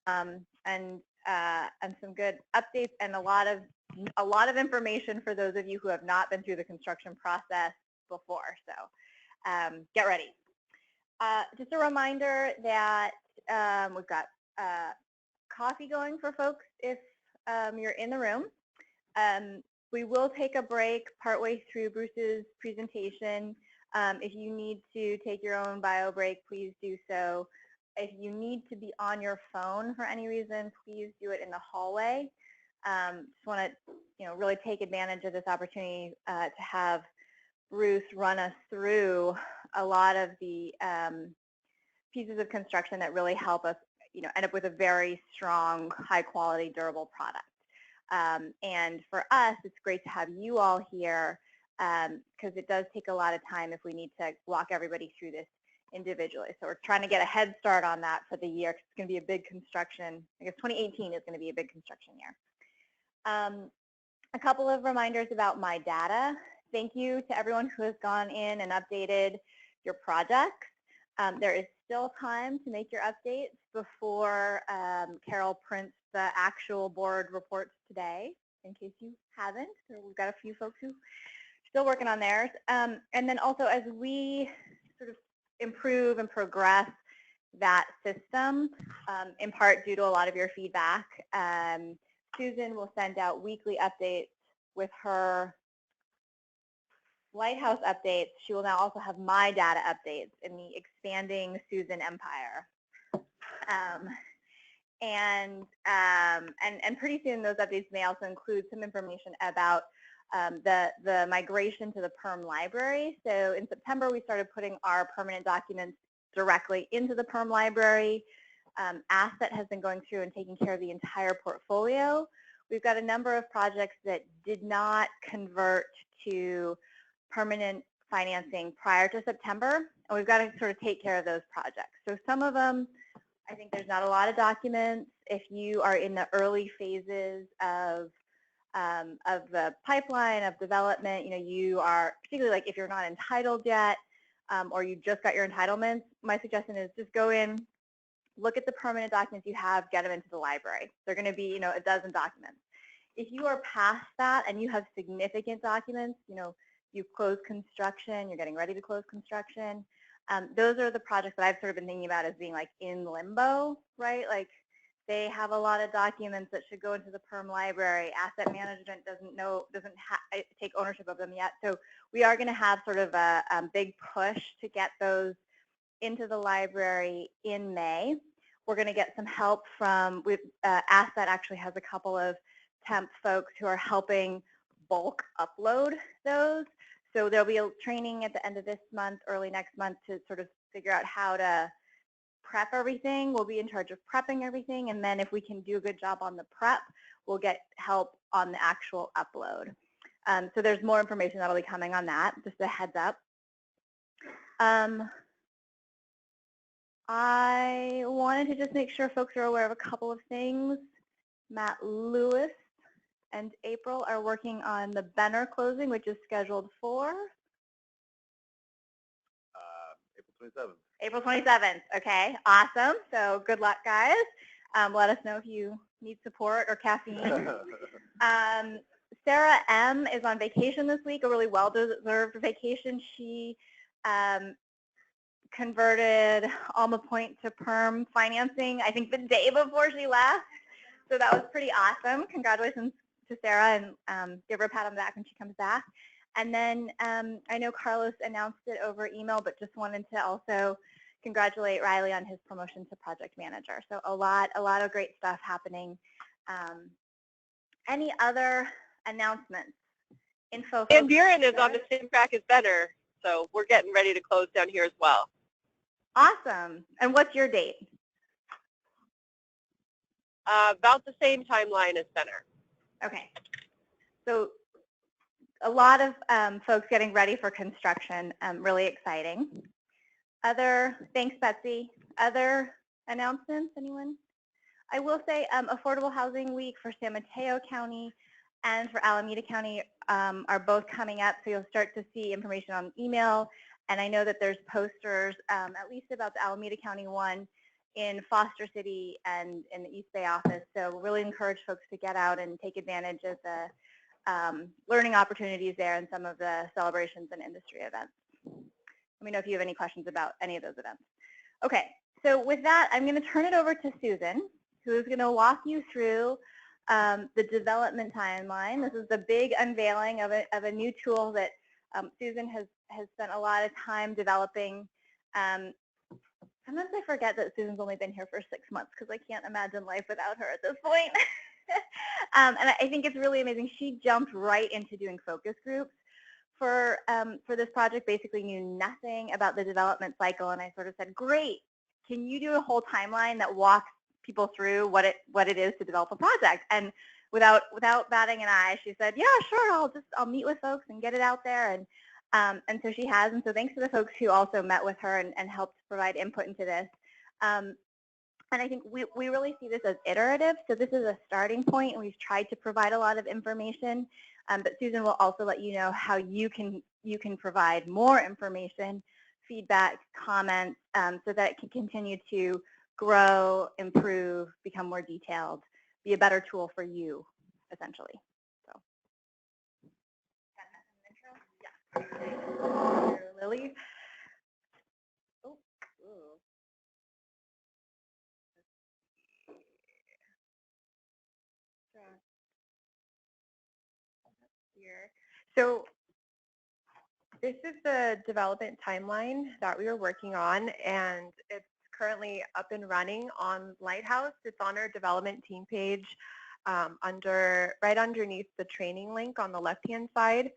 and some good updates and a lot of information for those of you who have not been through the construction process before. So get ready. Just a reminder that we've got coffee going for folks if you're in the room. We will take a break partway through Bruce's presentation. If you need to take your own bio break, please do so. If you need to be on your phone for any reason, please do it in the hallway. Just want to, really take advantage of this opportunity to have Bruce run us through a lot of the pieces of construction that really help us, end up with a very strong, high-quality, durable product. And for us, it's great to have you all here because it does take a lot of time if we need to walk everybody through this individually. So we're trying to get a head start on that for the year because it's going to be a big construction. I guess 2018 is going to be a big construction year. A couple of reminders about my data. Thank you to everyone who has gone in and updated your projects. There is still time to make your updates before Carol prints the actual board reports today, in case you haven't. So we've got a few folks who are still working on theirs. And then also as we sort of improve and progress that system, in part due to a lot of your feedback, Susan will send out weekly updates with her Lighthouse updates. She will now also have my data updates in the expanding Susan empire. And pretty soon those updates may also include some information about the migration to the PERM library. So in September, we started putting our permanent documents directly into the PERM library. Asset has been going through and taking care of the entire portfolio. We've got a number of projects that did not convert to permanent financing prior to September, and we've got to sort of take care of those projects. So some of them, I think there's not a lot of documents. If you are in the early phases of the pipeline of development, you are, particularly like if you're not entitled yet, or you just got your entitlements, my suggestion is just go in, look at the permanent documents you have, get them into the library. They're going to be, a dozen documents. If you are past that and you have significant documents, you've closed construction, you're getting ready to close construction, those are the projects that I've sort of been thinking about as being like in limbo, right? Like they have a lot of documents that should go into the PERM library. Asset management doesn't take ownership of them yet. So we are going to have sort of a big push to get those into the library in May. We're going to get some help from, Asset actually has a couple of temp folks who are helping bulk upload those. So there'll be a training at the end of this month, early next month, to sort of figure out how to prep everything. We'll be in charge of prepping everything, and then if we can do a good job on the prep, we'll get help on the actual upload. So there's more information that'll be coming on that, just a heads up. I wanted to just make sure folks are aware of a couple of things. Matt Lewis and April are working on the Benner closing, which is scheduled for? April 27th. April 27th. Okay, awesome. So good luck, guys. Let us know if you need support or caffeine. Sarah M. is on vacation this week, a really well-deserved vacation. She converted Alma Point to PERM financing, I think the day before she left. So that was pretty awesome. Congratulations to Sarah, and give her a pat on the back when she comes back. And then I know Carlos announced it over email, but just wanted to also congratulate Riley on his promotion to project manager. So a lot of great stuff happening. Any other announcements? Info. Van Buren is on the same track as Benner, so we're getting ready to close down here as well. Awesome. And what's your date? About the same timeline as Benner. Okay. So a lot of folks getting ready for construction, really exciting. Thanks, Betsy. Other announcements, anyone? I will say Affordable Housing Week for San Mateo County and for Alameda County are both coming up, so you'll start to see information on email. And I know that there's posters, at least about the Alameda County one, in Foster City and in the East Bay office. So really encourage folks to get out and take advantage of the learning opportunities there and some of the celebrations and industry events. Let me know if you have any questions about any of those events. Okay, so with that, I'm going to turn it over to Susan, who is going to walk you through the development timeline. This is the big unveiling of a new tool that Susan has spent a lot of time developing. Sometimes I forget that Susan's only been here for 6 months because I can't imagine life without her at this point. And I think it's really amazing. She jumped right into doing focus groups for this project, basically knew nothing about the development cycle, and I sort of said, great, can you do a whole timeline that walks people through what it is to develop a project? And without batting an eye, she said, yeah, sure, I'll meet with folks and get it out there. And so she has, and so thanks to the folks who also met with her and helped provide input into this. And I think we really see this as iterative, so this is a starting point, and we've tried to provide a lot of information, but Susan will also let you know how you can provide more information, feedback, comments, so that it can continue to grow, improve, become more detailed, be a better tool for you, essentially. So, yeah. Lily. Oh, here. So this is the development timeline that we were working on, and it's currently up and running on Lighthouse. It's on our development team page right underneath the training link on the left-hand side.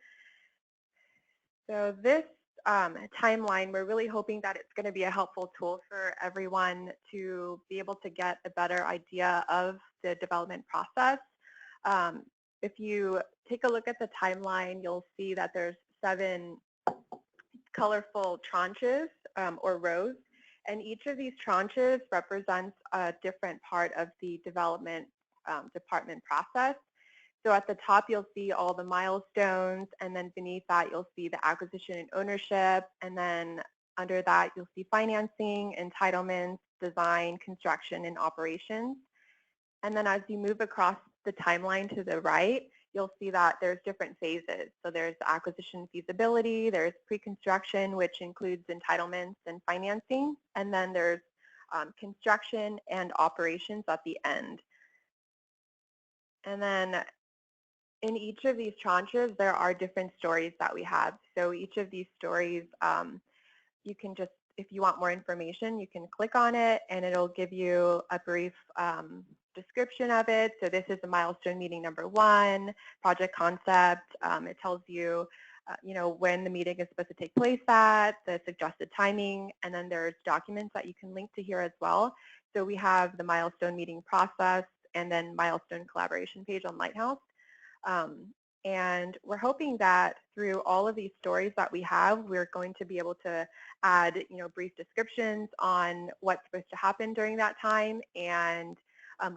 So this timeline, we're really hoping that it's going to be a helpful tool for everyone to be able to get a better idea of the development process. If you take a look at the timeline, you'll see that there's 7 colorful tranches or rows, and each of these tranches represents a different part of the development department process. So at the top, you'll see all the milestones, and then beneath that, you'll see the acquisition and ownership, and then under that, you'll see financing, entitlements, design, construction, and operations. And then as you move across the timeline to the right, you'll see that there's different phases. So there's acquisition feasibility, there's pre-construction, which includes entitlements and financing, and then there's construction and operations at the end. And then in each of these tranches, there are different stories that we have. So each of these stories, you can just, if you want more information, you can click on it and it'll give you a brief description of it. So this is the milestone meeting number 1, project concept. It tells you, when the meeting is supposed to take place at, the suggested timing, and then there's documents that you can link to here as well. So we have the milestone meeting process and then milestone collaboration page on Lighthouse. And we're hoping that through all of these stories that we have, we're going to be able to add, brief descriptions on what's supposed to happen during that time and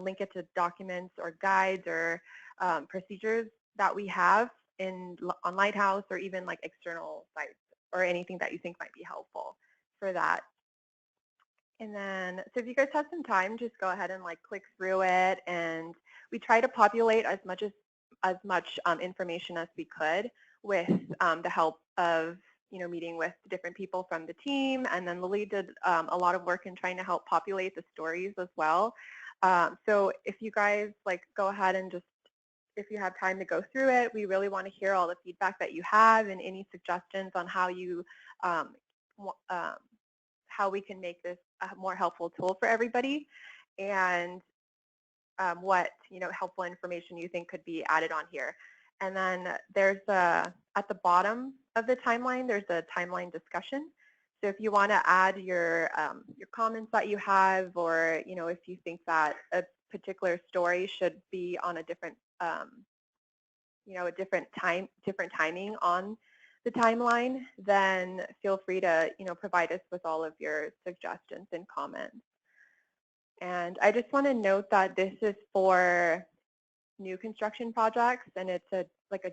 link it to documents or guides or procedures that we have on Lighthouse or even like external sites or anything that you think might be helpful for that. And then, so if you guys have some time, just go ahead and click through it, and we try to populate as much information as we could with the help of meeting with different people from the team, and then Lily did a lot of work in trying to help populate the stories as well. So if you guys go ahead and just, if you have time to go through it, we really want to hear all the feedback that you have and any suggestions on how you how we can make this a more helpful tool for everybody, and what helpful information you think could be added on here. And then there's at the bottom of the timeline, there's a timeline discussion. So if you want to add your comments that you have, or if you think that a particular story should be on a different a different timing on the timeline, then feel free to provide us with all of your suggestions and comments. And I just want to note that this is for new construction projects, and it's a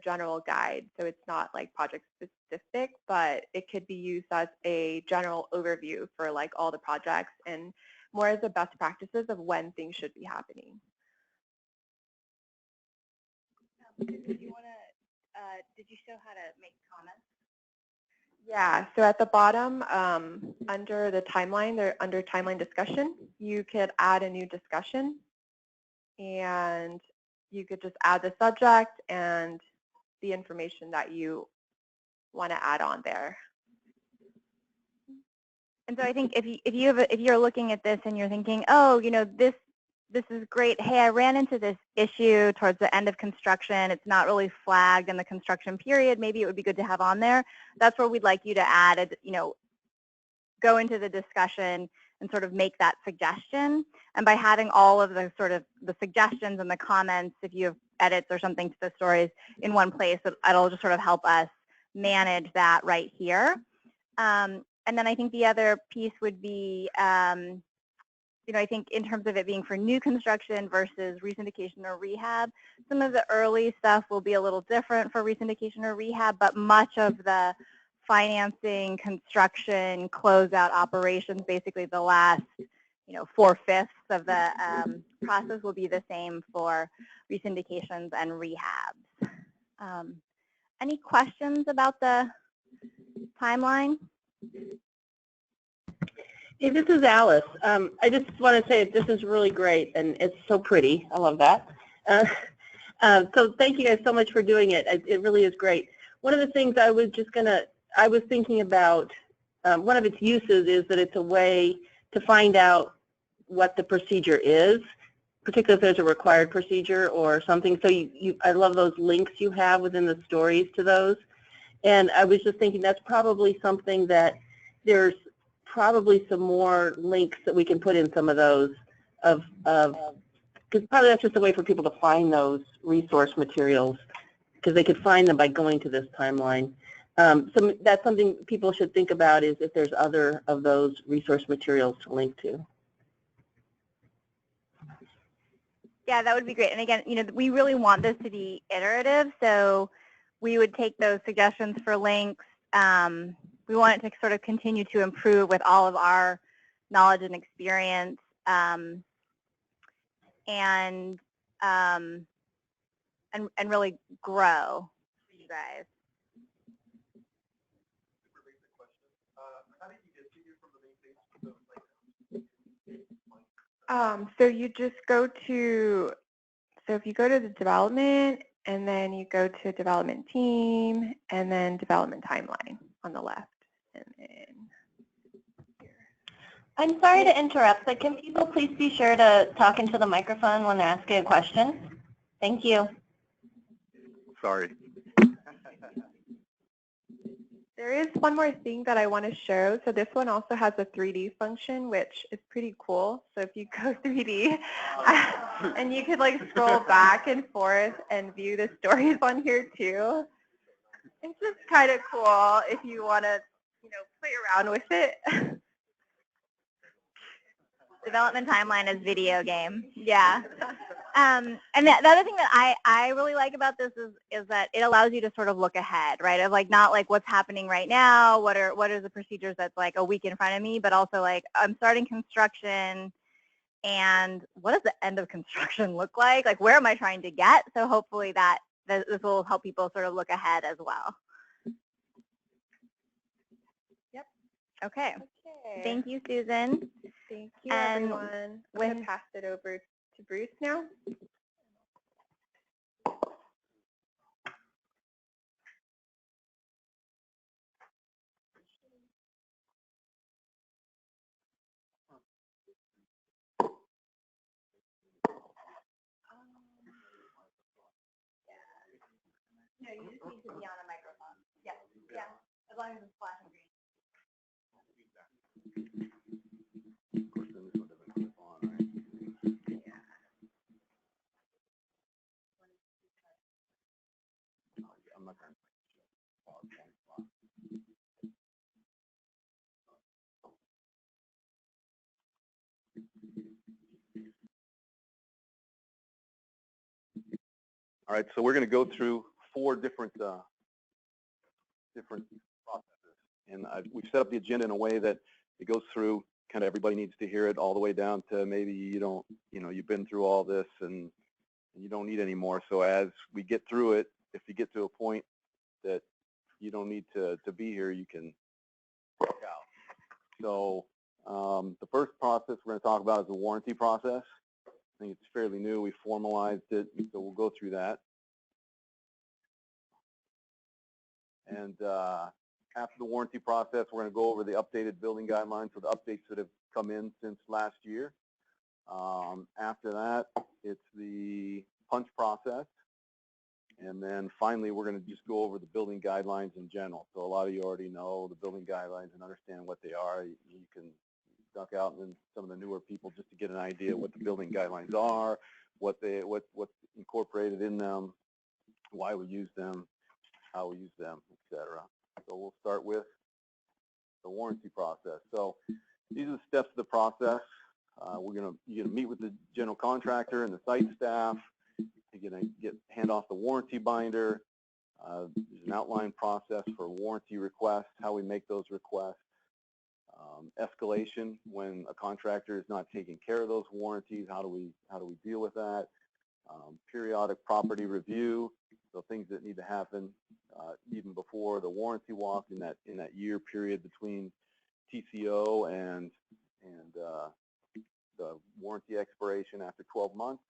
general guide, so it's not project specific, but it could be used as a general overview for all the projects. And more as the best practices of when things should be happening. Did you show how to make comments? Yeah, so at the bottom, under the timeline, under timeline discussion, you could add a new discussion, and you could just add the subject and the information that you want to add on there. And so I think if you're looking at this and you're thinking, oh, you know, this is great. Hey, I ran into this issue towards the end of construction. It's not really flagged in the construction period. Maybe it would be good to have on there. That's where we'd like you to add, you know, go into the discussion and sort of make that suggestion. And by having all of the sort of the suggestions and the comments, if you have edits or something to the stories in one place, it'll just sort of help us manage that right here. And then I think the other piece would be, you know, I think in terms of it being for new construction versus resyndication or rehab, some of the early stuff will be a little different for resyndication or rehab, but much of the financing, construction, closeout operations, basically the last, you know, 4/5 of the process will be the same for resyndications and rehabs. Any questions about the timeline? Hey, this is Alice. I just want to say this is really great, and it's so pretty. I love that. So thank you guys so much for doing it. It really is great. One of the things I was thinking about, one of its uses is that it's a way to find out what the procedure is, particularly if there's a required procedure or something. So I love those links you have within the stories to those. And I was just thinking that's probably something that there's probably some more links that we can put in some of those because probably that's just a way for people to find those resource materials because they could find them by going to this timeline. So that's something people should think about is if there's other of those resource materials to link to. Yeah, that would be great. And again, you know, we really want this to be iterative, so we would take those suggestions for links. We want it to sort of continue to improve with all of our knowledge and experience, and really grow for you guys. So you just go to, so if you go to the development, and then you go to development team, and then development timeline on the left. And then here. I'm sorry to interrupt, but can people please be sure to talk into the microphone when they're asking a question? Thank you. Sorry. There is one more thing that I want to show. So this one also has a 3D function, which is pretty cool. So if you go 3D, and you could like scroll back and forth and view the stories on here too. It's just kind of cool if you want to, you know, play around with it. Development timeline is video game. Yeah. And the other thing that I really like about this is that it allows you to sort of look ahead, right? Of like not like what's happening right now, what are the procedures that's like a week in front of me, but also like I'm starting construction and what does the end of construction look like? Like where am I trying to get? So hopefully this will help people sort of look ahead as well. Yep. Okay. Thank you, Susan. Thank you, And everyone. I'm going to pass it over to Bruce now. No, you just need to be on a microphone. Yeah, yeah, as long as it's flashing green. Of course, then this one doesn't clip on, right? Yeah. I'm not going to. All right, so we're going to go through 4 different processes, and we've set up the agenda in a way that it goes through kind of everybody needs to hear it all the way down to maybe you've been through all this and you don't need any more. So as we get through it, if you get to a point that you don't need to be here, you can walk out. So the first process we're going to talk about is the warranty process. I think it's fairly new. We formalized it, so we'll go through that. And after the warranty process, we're going to go over the updated building guidelines, so the updates that have come in since last year. After that, it's the punch process. And then finally, we're going to just go over the building guidelines in general. So a lot of you already know the building guidelines and understand what they are. You can duck out and then some of the newer people just to get an idea what the building guidelines are, what's incorporated in them, why we use them, how we use them, etc. So we'll start with the warranty process. So these are the steps of the process. You're gonna meet with the general contractor and the site staff. You're gonna hand off the warranty binder. There's an outline process for warranty requests, how we make those requests. Escalation when a contractor is not taking care of those warranties. How do we deal with that? Periodic property review. So things that need to happen even before the warranty walk in that year period between TCO and the warranty expiration after 12 months.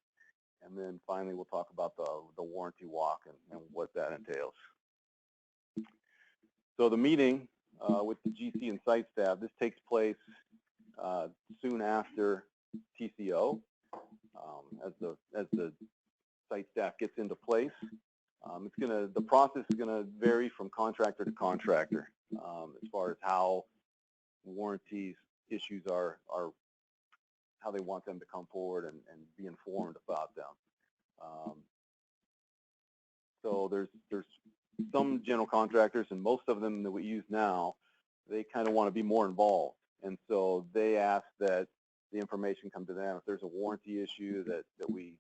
And then finally, we'll talk about the warranty walk and what that entails. So the meeting with the GC and site staff, this takes place soon after TCO as the site staff gets into place. The process is gonna vary from contractor to contractor as far as how warranties issues are how they want them to come forward and be informed about them. So there's some general contractors, and most of them that we use now, they kind of want to be more involved, and so they ask that the information come to them. If there's a warranty issue that we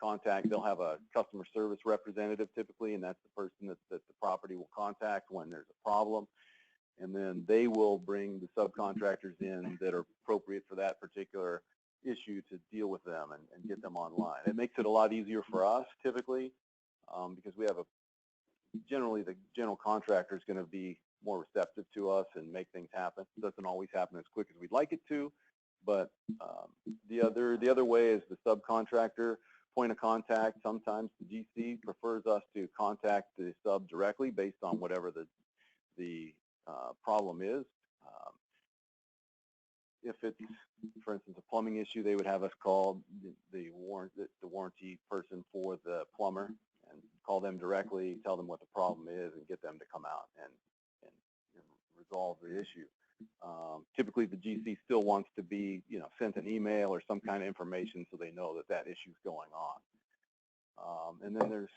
contact, they'll have a customer service representative typically, and that's the person that the property will contact when there's a problem. And then they will bring the subcontractors in that are appropriate for that particular issue to deal with them and get them online. It makes it a lot easier for us typically because we have generally the general contractor is going to be more receptive to us and make things happen. It doesn't always happen as quick as we'd like it to, but the other way is the subcontractor point of contact. Sometimes the GC prefers us to contact the sub directly based on whatever the problem is. If it's, for instance, a plumbing issue, they would have us call the warranty person for the plumber and call them directly, tell them what the problem is, and get them to come out and resolve the issue. Typically, the GC still wants to be, sent an email or some kind of information so they know that issue is going on. And then there's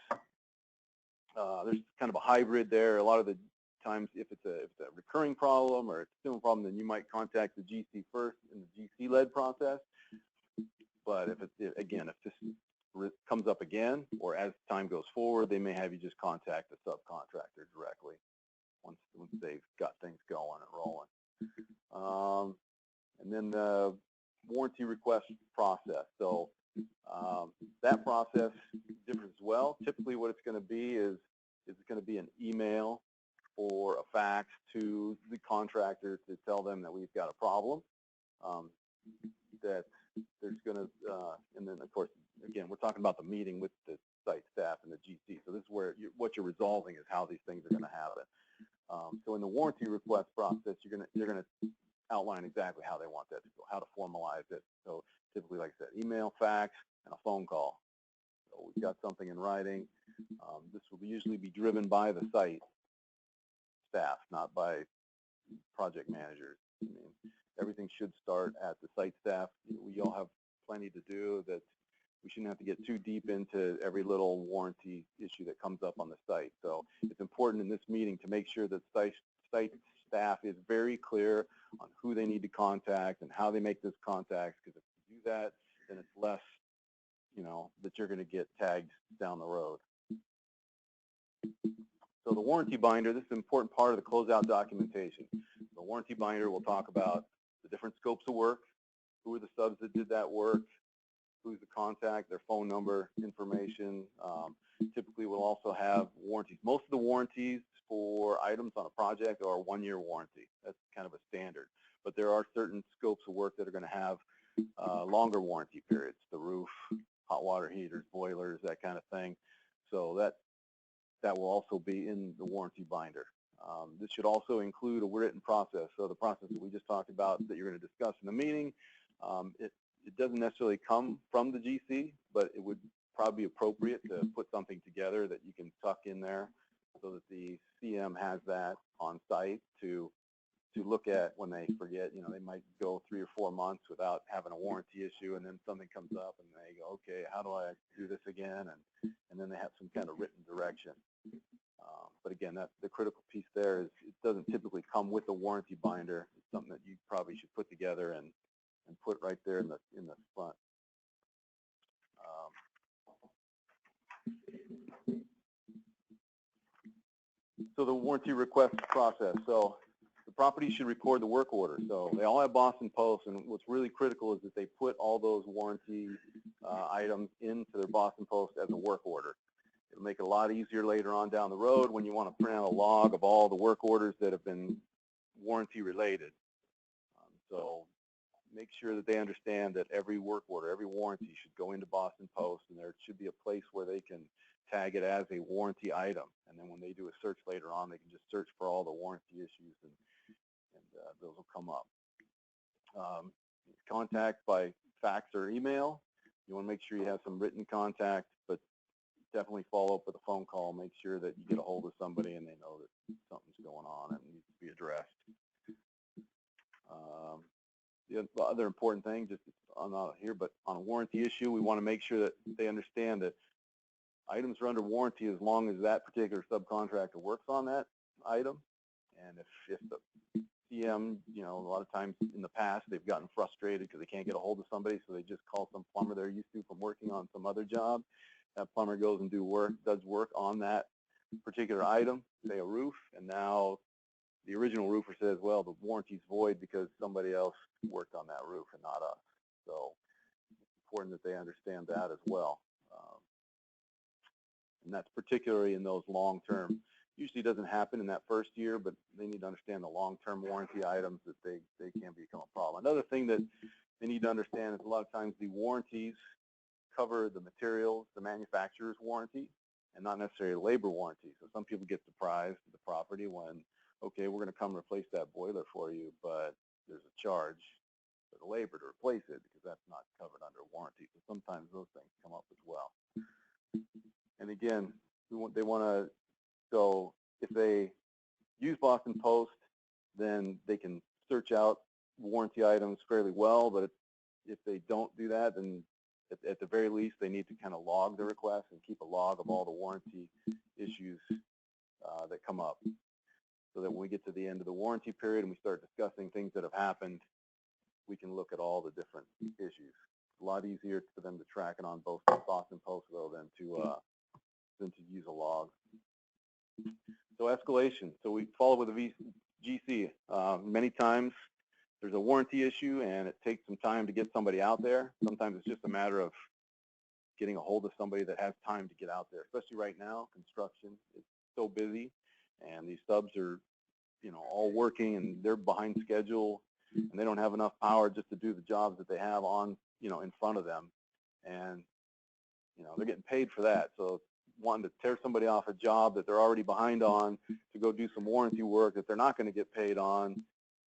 kind of a hybrid there. A lot of the times, if it's a recurring problem or it's a similar problem, then you might contact the GC first in the GC-led process. But if this comes up again, or as time goes forward, they may have you just contact the subcontractor directly once they've got things going and rolling. And then the warranty request process. So that process differs as well. Typically, what it's going to be is it's going to be an email or a fax to the contractor to tell them that we've got a problem. That there's going to, and then of course, again, we're talking about the meeting with the site staff and the GC. So this is where what you're resolving is how these things are going to happen. So in the warranty request process, you're going to outline exactly how they want that to go, how to formalize it. So typically, like I said, email, fax, and a phone call. So we've got something in writing. This will usually be driven by the site staff, not by project managers. I mean, everything should start at the site staff. We all have plenty to do. That we shouldn't have to get too deep into every little warranty issue that comes up on the site. So it's important in this meeting to make sure that site staff is very clear on who they need to contact and how they make those contacts, because if you do that, then it's less, that you're going to get tagged down the road. So the warranty binder, this is an important part of the closeout documentation. The warranty binder will talk about the different scopes of work, who are the subs that did that work, who's the contact, their phone number, information. Typically, we'll also have warranties. Most of the warranties for items on a project are a 1-year warranty. That's kind of a standard. But there are certain scopes of work that are going to have longer warranty periods, the roof, hot water heaters, boilers, that kind of thing. So that will also be in the warranty binder. This should also include a written process. So the process that we just talked about that you're going to discuss in the meeting, it doesn't necessarily come from the GC, but it would probably be appropriate to put something together that you can tuck in there so that the CM has that on site to look at when they forget. You know, they might go 3 or 4 months without having a warranty issue, and then something comes up and they go, okay, how do I do this again? And then they have some kind of written direction. But again, the critical piece there is it doesn't typically come with a warranty binder. It's something that you probably should put together and put right there in the front. So the warranty request process. So the property should record the work order. So they all have Boston Post, and what's really critical is that they put all those warranty items into their Boston Post as a work order. It'll make it a lot easier later on down the road when you want to print out a log of all the work orders that have been warranty related. So make sure that they understand that every work order, every warranty should go into Boston Post, and there should be a place where they can tag it as a warranty item. And then when they do a search later on, they can just search for all the warranty issues, and those will come up. Contact by fax or email. You want to make sure you have some written contact, but definitely follow up with a phone call. Make sure that you get a hold of somebody and they know that something's going on and needs to be addressed. The other important thing, just I'm not here, but on a warranty issue, we want to make sure that they understand that items are under warranty as long as that particular subcontractor works on that item. And if the CM, you know, a lot of times in the past, they've gotten frustrated because they can't get a hold of somebody, so they just call some plumber they're used to from working on some other job. That plumber goes and does work on that particular item, say a roof, and now the original roofer says, well, the warranty's void because somebody else worked on that roof and not us. So it's important that they understand that as well. And that's particularly in those long-term. Usually doesn't happen in that first year, but they need to understand the long-term warranty items that they can become a problem. Another thing that they need to understand is a lot of times the warranties cover the materials, the manufacturer's warranty, and not necessarily labor warranty. So some people get surprised at the property when, okay, we're going to come replace that boiler for you, but there's a charge for the labor to replace it because that's not covered under warranty. So sometimes those things come up as well. And again, they want to, so if they use Boston Post, then they can search out warranty items fairly well, but if they don't do that, then at the very least, they need to kind of log the request and keep a log of all the warranty issues that come up, so that when we get to the end of the warranty period and we start discussing things that have happened, we can look at all the different issues. It's a lot easier for them to track it on both Boston Post, though, than to use a log. So escalation. So we follow with a GC. Many times there's a warranty issue and it takes some time to get somebody out there. Sometimes it's just a matter of getting a hold of somebody that has time to get out there, especially right now. Construction is so busy and these subs are, you know, all working and they're behind schedule and they don't have enough power just to do the jobs that they have on, you know, in front of them. And, you know, they're getting paid for that. So wanting to tear somebody off a job that they're already behind on to go do some warranty work that they're not going to get paid on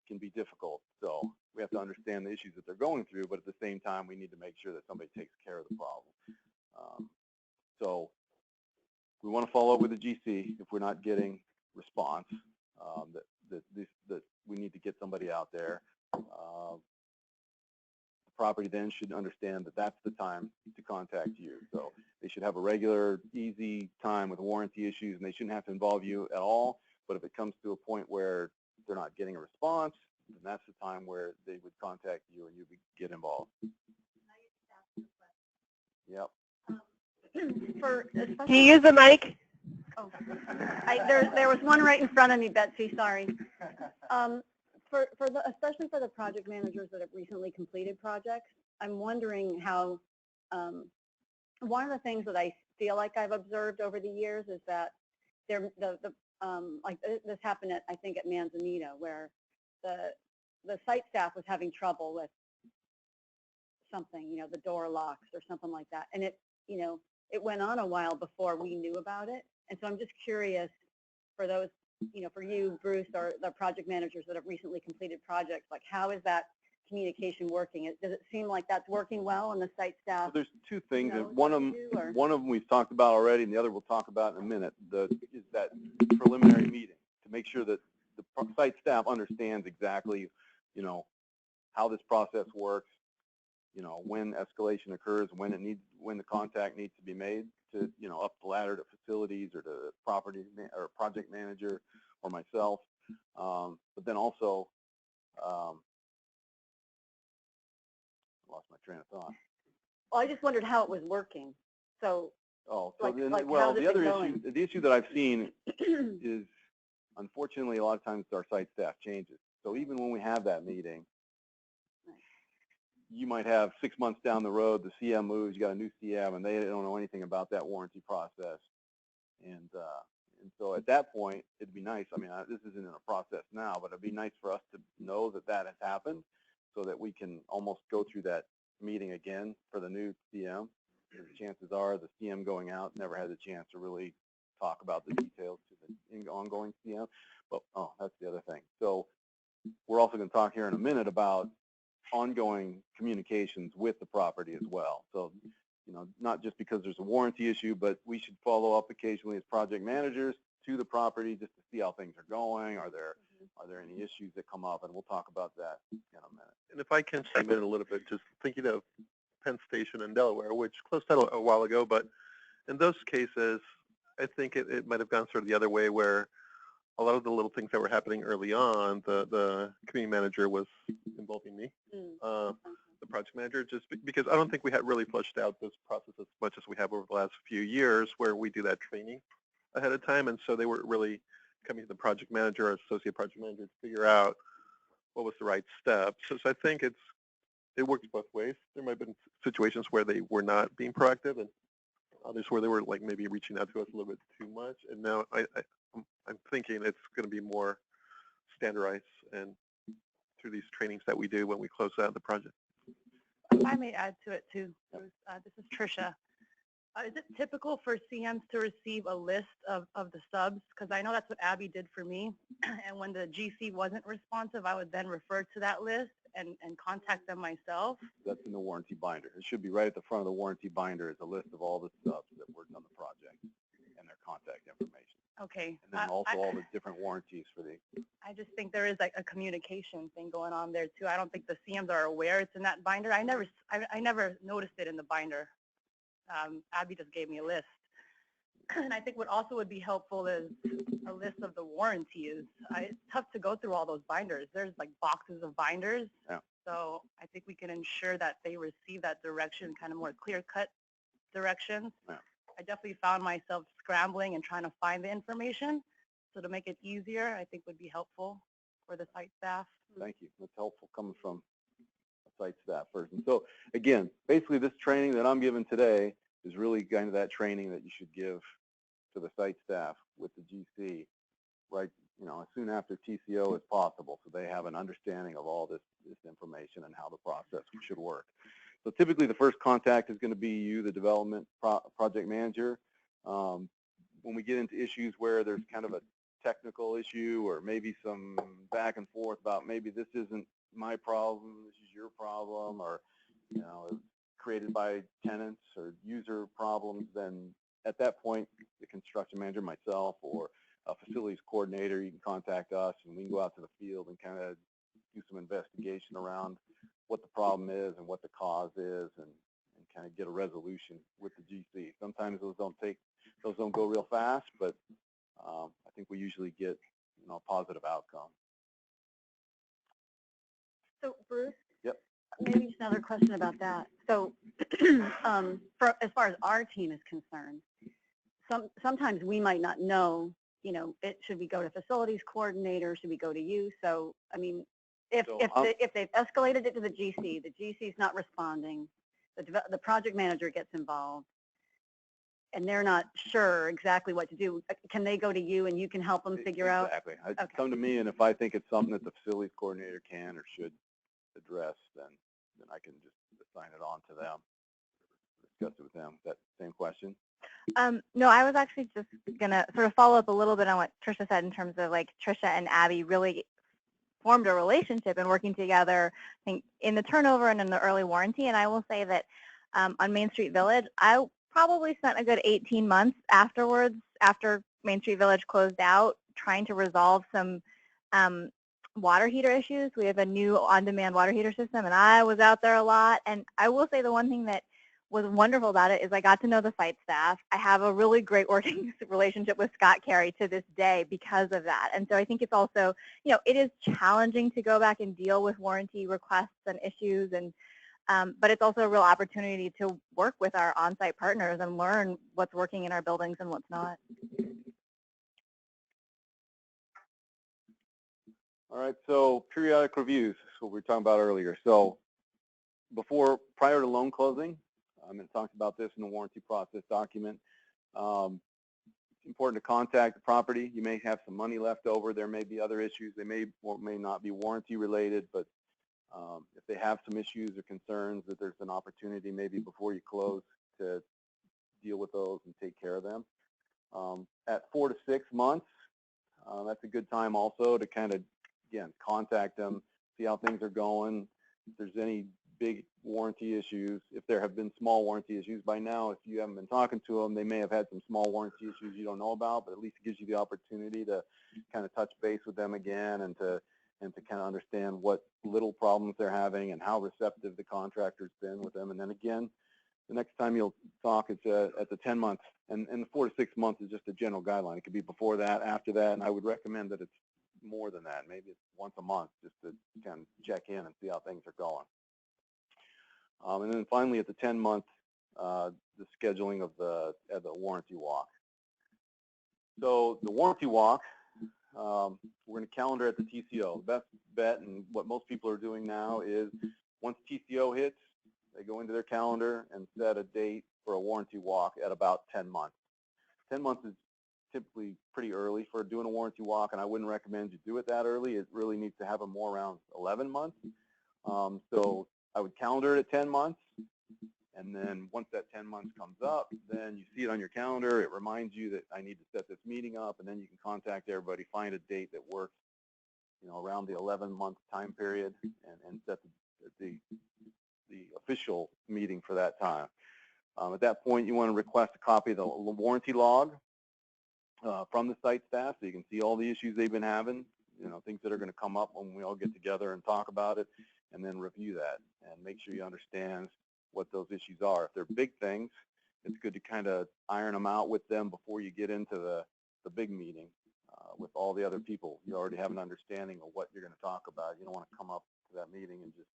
can be difficult. So we have to understand the issues that they're going through, but at the same time, we need to make sure that somebody takes care of the problem. So we want to follow up with the GC if we're not getting response, that we need to get somebody out there. The property then should understand that that's the time to contact you. So they should have a regular, easy time with warranty issues, and they shouldn't have to involve you at all. But if it comes to a point where they're not getting a response, then that's the time where they would contact you and you would get involved. Yep. Can you use the mic? Oh. There was one right in front of me, Betsy, sorry. especially for the project managers that have recently completed projects, I'm wondering how, one of the things that I feel like I've observed over the years is that like this happened at, I think at Manzanita, where the site staff was having trouble with something, the door locks or something like that. And it went on a while before we knew about it. And so I'm just curious for those, for you, Bruce, or the project managers that have recently completed projects, like how is that communication working? Does it seem like that's working well and the site staff? So there's two things. One of them we've talked about already, and the other we'll talk about in a minute. Is that preliminary meeting to make sure that the site staff understands exactly, how this process works, when escalation occurs, when the contact needs to be made to, up the ladder to facilities or to property or project manager or myself. But then also, I lost my train of thought. Well, I just wondered how it was working. So, the issue that I've seen is, unfortunately, a lot of times our site staff changes. So even when we have that meeting, you might have 6 months down the road, the CM moves, you got a new CM, and they don't know anything about that warranty process. And so at that point, it'd be nice. I mean, this isn't in a process now, but it'd be nice for us to know that that has happened, so that we can almost go through that meeting again for the new CM. Chances are the CM going out never had the chance to really talk about the details to the ongoing CM. But that's the other thing. So we're also going to talk here in a minute about ongoing communications with the property as well. So, not just because there's a warranty issue, but we should follow up occasionally as project managers to the property just to see how things are going. Are there any issues that come up? And we'll talk about that in a minute. And if I can chime in a little bit, just thinking of Penn Station in Delaware, which closed down a while ago, but in those cases, I think it might have gone sort of the other way, where a lot of the little things that were happening early on, the community manager was involving me, the project manager, just because I don't think we had really fleshed out this process as much as we have over the last few years, where we do that training ahead of time. And so they were really coming to the project manager or associate project manager to figure out what was the right step. So I think it works both ways. There might have been situations where they were not being proactive, and others where they were like maybe reaching out to us a little bit too much. And now I'm thinking it's going to be more standardized and through these trainings that we do when we close out the project. If I may add to it too, Bruce, this is Tricia. Is it typical for CMs to receive a list of the subs? Because I know that's what Abby did for me. And when the GC wasn't responsive, I would then refer to that list and contact them myself. That's in the warranty binder. It should be right at the front of the warranty binder is a list of all the subs that worked on the project and their contact information. Okay. And then also all the different warranties for the... I just think there is like a communication thing going on there too. I don't think the CMs are aware it's in that binder. I never noticed it in the binder. Abby just gave me a list. And I think what also would be helpful is a list of the warranties. It's tough to go through all those binders. There's like boxes of binders. Yeah. So I think we can ensure that they receive that direction, kind of more clear-cut directions. Yeah. I definitely found myself scrambling and trying to find the information. So to make it easier, I think would be helpful for the site staff. Thank you. That's helpful coming from a site staff person. So again, basically this training that I'm giving today is really kind of that training that you should give to the site staff with the GC, right, as soon after TCO as possible, so they have an understanding of all this information and how the process should work. So typically the first contact is going to be you, the development project manager. When we get into issues where there's kind of a technical issue or maybe some back and forth about maybe this isn't my problem, this is your problem, or it's created by tenants or user problems, then at that point the construction manager, myself, or a facilities coordinator, you can contact us and we can go out to the field and kind of do some investigation around what the problem is and what the cause is, and kind of get a resolution with the GC. Sometimes those don't go real fast, but I think we usually get a positive outcome. So Bruce? Yep. Maybe just another question about that. So as far as our team is concerned, sometimes we might not know, should we go to facilities coordinator, should we go to you? So, I mean, If they've escalated it to the GC is not responding, the project manager gets involved, and they're not sure exactly what to do, can they go to you and you can help them figure out? Exactly. Okay. Come to me, and if I think it's something that the facilities coordinator can or should address, then I can just assign it on to them, discuss it with them. That same question? No, I was actually just going to sort of follow up a little bit on what Tricia said in terms of like Tricia and Abby really formed a relationship and working together, I think, in the turnover and in the early warranty. And I will say that on Main Street Village, I probably spent a good 18 months afterwards, after Main Street Village closed out, trying to resolve some water heater issues. We have a new on-demand water heater system, and I was out there a lot. And I will say the one thing that was wonderful about it is I got to know the site staff. I have a really great working relationship with Scott Carey to this day because of that. And so I think it's also, it is challenging to go back and deal with warranty requests and issues, and but it's also a real opportunity to work with our on-site partners and learn what's working in our buildings and what's not. All right, so periodic reviews, what we were talking about earlier. So prior to loan closing, and talked about this in the warranty process document, it's important to contact the property. You may have some money left over. There may be other issues. They may or may not be warranty related, but if they have some issues or concerns, that there's an opportunity maybe before you close to deal with those and take care of them. At 4 to 6 months, that's a good time also to kind of, again, contact them, see how things are going, if there's any big warranty issues. If there have been small warranty issues by now, if you haven't been talking to them, they may have had some small warranty issues you don't know about, but at least it gives you the opportunity to kind of touch base with them again and to kind of understand what little problems they're having and how receptive the contractor's been with them. And then again, the next time you'll talk, it's at the 10 months, and the 4 to 6 months is just a general guideline. It could be before that, after that, and I would recommend that it's more than that. Maybe it's once a month just to kind of check in and see how things are going. And then finally, at the 10-month, the scheduling of the warranty walk. So the warranty walk, we're going to calendar at the TCO. The best bet, and what most people are doing now, is once TCO hits, they go into their calendar and set a date for a warranty walk at about 10 months. 10 months is typically pretty early for doing a warranty walk, and I wouldn't recommend you do it that early. It really needs to happen more around 11 months. So I would calendar it at 10 months, and then once that 10 months comes up, then you see it on your calendar. It reminds you that I need to set this meeting up, and then you can contact everybody, find a date that works, around the 11-month time period, and set the official meeting for that time. At that point, you want to request a copy of the warranty log from the site staff, so you can see all the issues they've been having, things that are going to come up when we all get together and talk about it, and then review that and make sure you understand what those issues are. If they're big things, it's good to kind of iron them out with them before you get into the big meeting with all the other people. You already have an understanding of what you're going to talk about. You don't want to come up to that meeting and just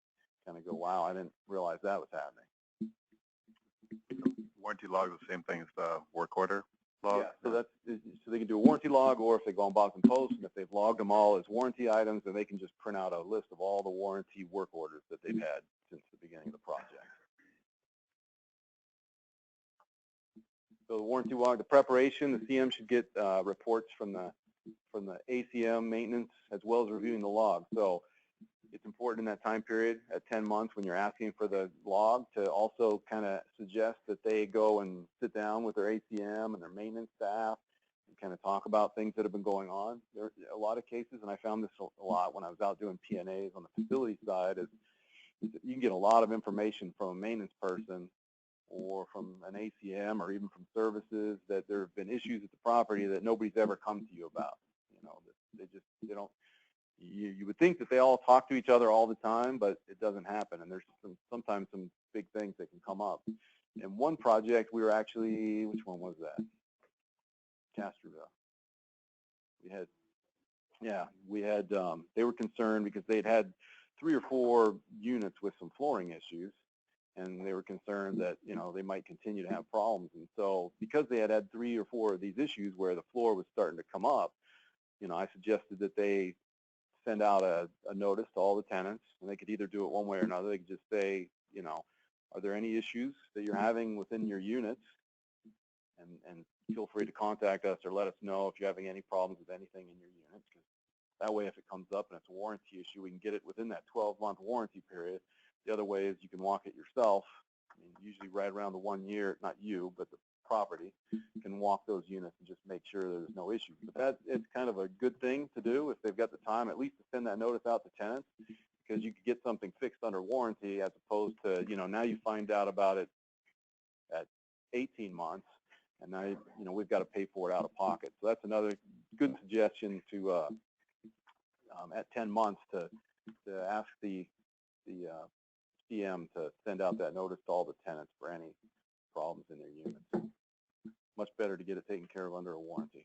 kind of go, wow, I didn't realize that was happening. Warranty log is the same thing as the work order log? Yeah, so they can do a warranty log, or if they go on Boston Post, and if they've logged them all as warranty items, then they can just print out a list of all the warranty work orders that they've had since the beginning of the project. So the warranty log, the preparation, the CM should get reports from the ACM maintenance as well as reviewing the log. So it's important in that time period at 10 months when you're asking for the log to also kind of suggest that they go and sit down with their ACM and their maintenance staff and kind of talk about things that have been going on. There are a lot of cases, and I found this a lot when I was out doing P&As on the facility side, is you can get a lot of information from a maintenance person or from an ACM or even from services that there have been issues at the property that nobody's ever come to you about. They don't. You would think that they all talk to each other all the time, but it doesn't happen, and there's sometimes some big things that can come up. In one project, we were actually, which one was that? Castroville. They were concerned because they'd had 3 or 4 units with some flooring issues, and they were concerned that, they might continue to have problems. And so because they had had 3 or 4 of these issues where the floor was starting to come up, I suggested that they send out a notice to all the tenants, and they could either do it one way or another. They could just say, are there any issues that you're having within your units? And feel free to contact us or let us know if you're having any problems with anything in your units. Because that way, if it comes up and it's a warranty issue, we can get it within that 12-month warranty period. The other way is you can walk it yourself. I mean, usually right around the 1 year, not you, but the property can walk those units and just make sure there's no issues. But it's kind of a good thing to do if they've got the time, at least to send that notice out to tenants, because you could get something fixed under warranty as opposed to, now you find out about it at 18 months, and now, we've got to pay for it out of pocket. So that's another good suggestion to, at 10 months, to ask the CM to send out that notice to all the tenants for any problems in their units. Much better to get it taken care of under a warranty.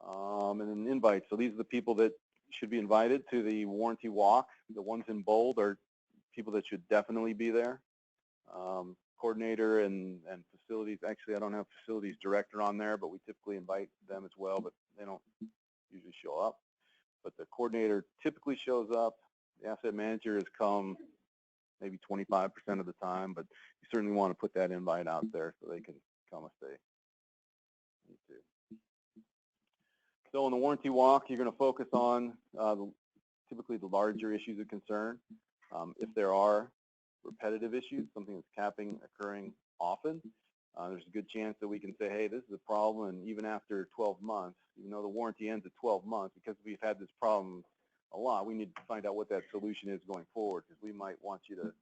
And then invite. So these are the people that should be invited to the warranty walk. The ones in bold are people that should definitely be there. Coordinator and facilities. Actually, I don't have facilities director on there, but we typically invite them as well, but they don't usually show up. But the coordinator typically shows up. The asset manager has come maybe 25% of the time, but you certainly want to put that invite out there so they can come if they need to. So in the warranty walk, you're going to focus on typically the larger issues of concern. If there are repetitive issues, something that's occurring often, there's a good chance that we can say, hey, this is a problem, and even after 12 months, even though the warranty ends at 12 months, because we've had this problem a lot, we need to find out what that solution is going forward, because we might want you to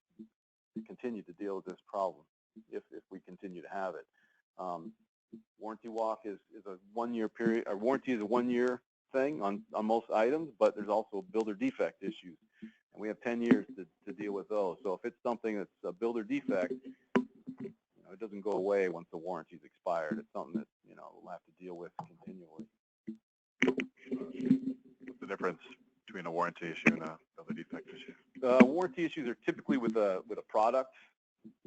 continue to deal with this problem if we continue to have it. Warranty walk is a 1 year period. Our warranty is a 1 year thing on most items, but there's also builder defect issues, and we have 10 years to deal with those. So if it's something that's a builder defect, it doesn't go away once the warranty's expired. It's something that we'll have to deal with continually. What's the difference between a warranty issue and a builder defect issue? Warranty issues are typically with a product.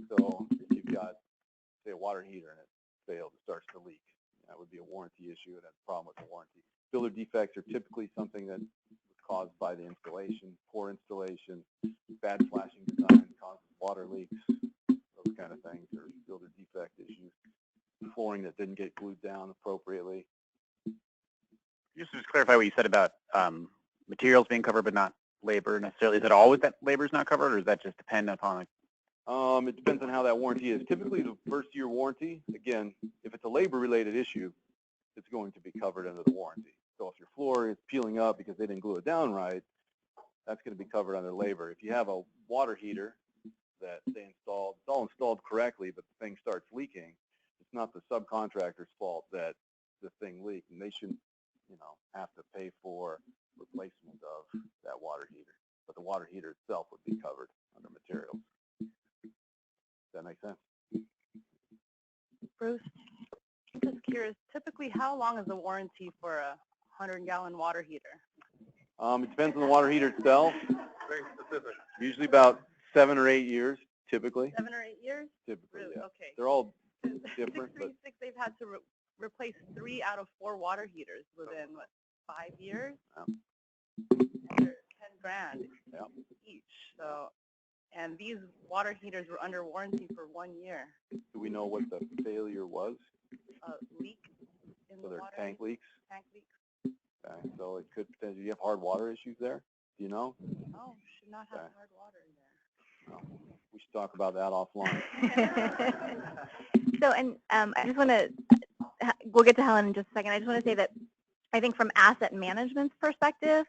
So if you've got, say, a water heater and it fails, it starts to leak, that would be a warranty issue. It has a problem with the warranty. Builder defects are typically something that was caused by the installation, poor installation, bad flashing design, causes water leaks, those kind of things, or builder defect issues. Flooring that didn't get glued down appropriately. Just to clarify what you said about materials being covered but not labor necessarily. Is it always that labor is not covered, or does that just depend upon? It depends on how that warranty is. Typically, the first year warranty, again, if it's a labor-related issue, it's going to be covered under the warranty. So if your floor is peeling up because they didn't glue it down right, that's going to be covered under labor. If you have a water heater that they installed, it's all installed correctly, but the thing starts leaking, it's not the subcontractor's fault that the thing leaked, and they shouldn't, have to pay for replacement of that water heater. But the water heater itself would be covered under materials. Does that make sense? Bruce, I'm just curious, typically how long is the warranty for a 100-gallon water heater? It depends on the water heater itself. Very specific. Usually about 7 or 8 years, typically. 7 or 8 years? Typically, Really? yeah. Okay. They're all different. 636, they've had to replace 3 out of 4 water heaters within, what, 5 years? Yeah. And they're $10,000 Yeah. each. So, and these water heaters were under warranty for 1 year. Do we know what the failure was? Leak in So the they're water. tank leaks? Tank leaks. Okay. So it could potentially, you have hard water issues there? Do you know? Oh, should not have Okay. hard water in there. No. We should talk about that offline. So, and I just want to, we'll get to Helen in just a second. I just want to say that I think from asset management's perspective,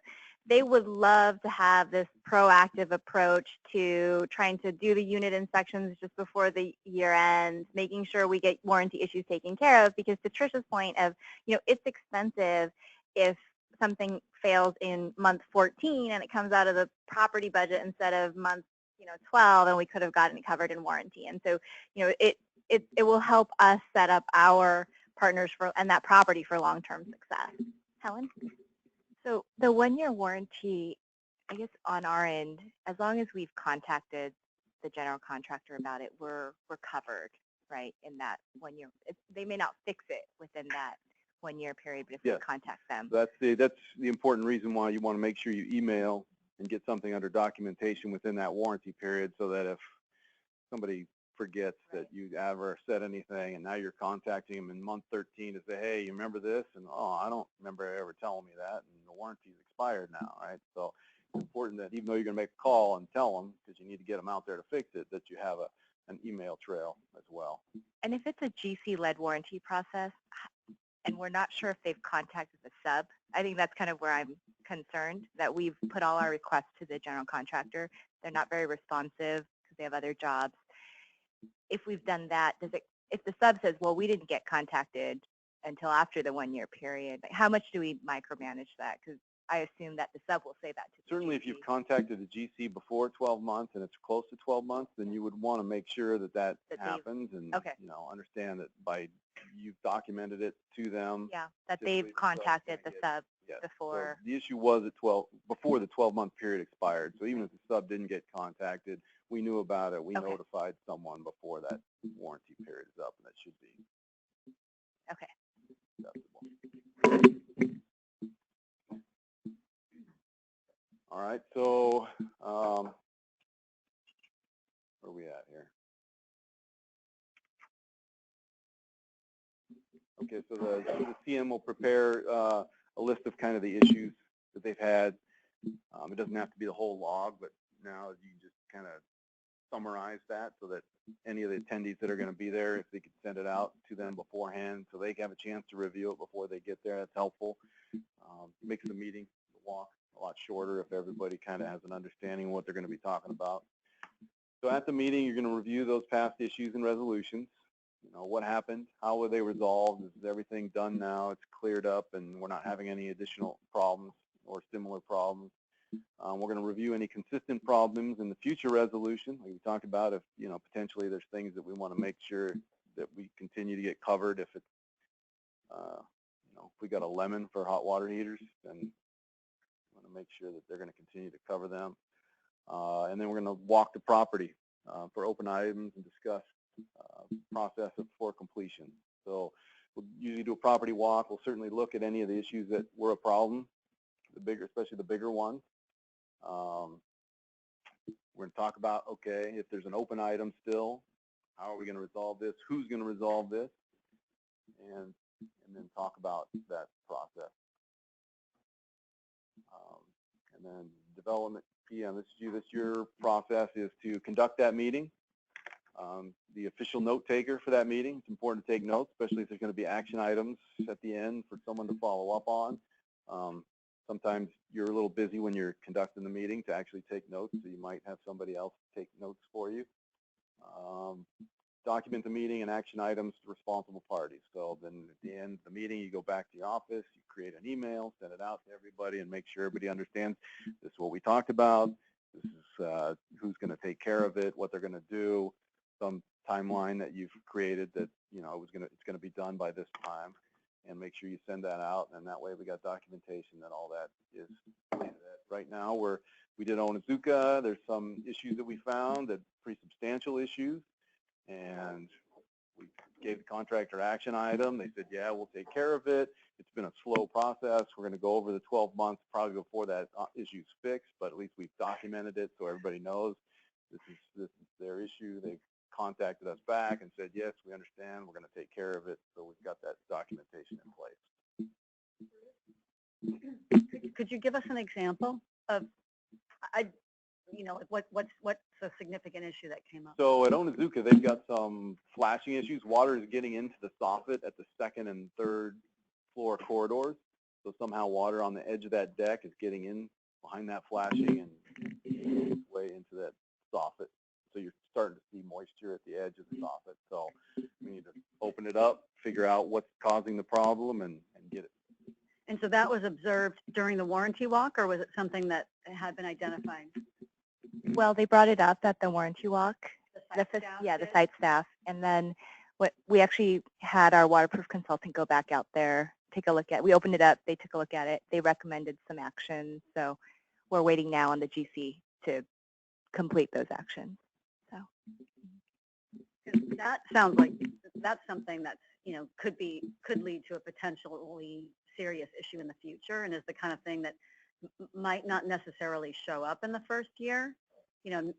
they would love to have this proactive approach to trying to do the unit inspections just before the year ends, making sure we get warranty issues taken care of, because to Tricia's point of, it's expensive if something fails in month 14 and it comes out of the property budget instead of month 12, and we could have gotten it covered in warranty. And so, it will help us set up our partners and that property for long-term success. Helen? So the 1 year warranty, I guess on our end, as long as we've contacted the general contractor about it, we're covered, right, in that 1 year. They may not fix it within that 1-year period, but if Yes. we contact them. That's the important reason why you want to make sure you email and get something under documentation within that warranty period, so that if somebody forgets that you ever said anything and now you're contacting them in month 13 to say, hey, you remember this? And, oh, I don't remember ever telling me that, and the warranty's expired now, right? So it's important that even though you're going to make a call and tell them, because you need to get them out there to fix it, that you have an email trail as well. And if it's a GC-led warranty process, and we're not sure if they've contacted the sub, I think that's kind of where I'm concerned, that we've put all our requests to the general contractor. They're not very responsive because they have other jobs. If we've done that, if the sub says, well, we didn't get contacted until after the 1-year period, how much do we micromanage that? Because I assume that the sub will say that to the Certainly, if you've contacted the GC before 12 months and it's close to 12 months, then you would want to make sure that happens, and understand that by you've documented it to them. Yeah, that they've contacted the sub before. So the issue was before the 12-month period expired. So even if the sub didn't get contacted, we knew about it. We notified someone before that warranty period is up, and that should be acceptable. All right, so where are we at here? Okay, so the CM will prepare a list of kind of the issues that they've had. It doesn't have to be the whole log, but now you just kind of summarize that so that any of the attendees that are going to be there, if they could send it out to them beforehand so they can have a chance to review it before they get there, that's helpful. Makes the meeting, the walk, a lot shorter if everybody kind of has an understanding of what they're going to be talking about. So at the meeting, you're going to review those past issues and resolutions. You know, what happened? How were they resolved? Is everything done now? It's cleared up and we're not having any additional problems or similar problems. We're going to review any consistent problems in the future resolution. Like we talked about, if, you know, potentially there's things that we want to make sure that we continue to get covered. If it's, you know, if we got a lemon for hot water heaters, then we want to make sure that they're going to continue to cover them. And then we're going to walk the property for open items and discuss process for completion. So we'll usually do a property walk. We'll certainly look at any of the issues that were a problem, especially the bigger ones. We're going to talk about, okay, if there's an open item still, how are we going to resolve this? Who's going to resolve this? And then talk about that process. And then development PM, your process is to conduct that meeting. The official note taker for that meeting. It's important to take notes, especially if there's going to be action items at the end for someone to follow up on. Sometimes you're a little busy when you're conducting the meeting to actually take notes, so you might have somebody else take notes for you. Document the meeting and action items to responsible parties. So then at the end of the meeting, you go back to your office, you create an email, send it out to everybody, and make sure everybody understands this is what we talked about. This is who's going to take care of it, what they're going to do, some timeline that you've created that, you know, it's going to be done by this time, and make sure you send that out. And that way we got documentation that all that is completed. Right now we did Onizuka. There's some issues that we found, that pretty substantial issues, and we gave the contractor action item. They said, yeah, we'll take care of it. It's been a slow process. We're going to go over the 12 months probably before that issue's fixed, but at least we've documented it so everybody knows this is their issue. They contacted us back and said, yes, we understand. We're going to take care of it. So we've got that documentation in place. Could you give us an example of, you know, what's a significant issue that came up? So at Onizuka, they've got some flashing issues. Water is getting into the soffit at the second and third floor corridors. So somehow water on the edge of that deck is getting in behind that flashing and way into that soffit. So you're starting to see moisture at the edge of the soffit. So we need to open it up, figure out what's causing the problem, and get it. And so that was observed during the warranty walk, or was it something that had been identified? Well, they brought it up at the warranty walk. The site staff. And then we actually had our waterproof consultant go back out there, take a look at. We opened it up. They took a look at it. They recommended some actions. So we're waiting now on the GC to complete those actions. So that sounds like that's something that's could lead to a potentially serious issue in the future, and is the kind of thing that might not necessarily show up in the first year.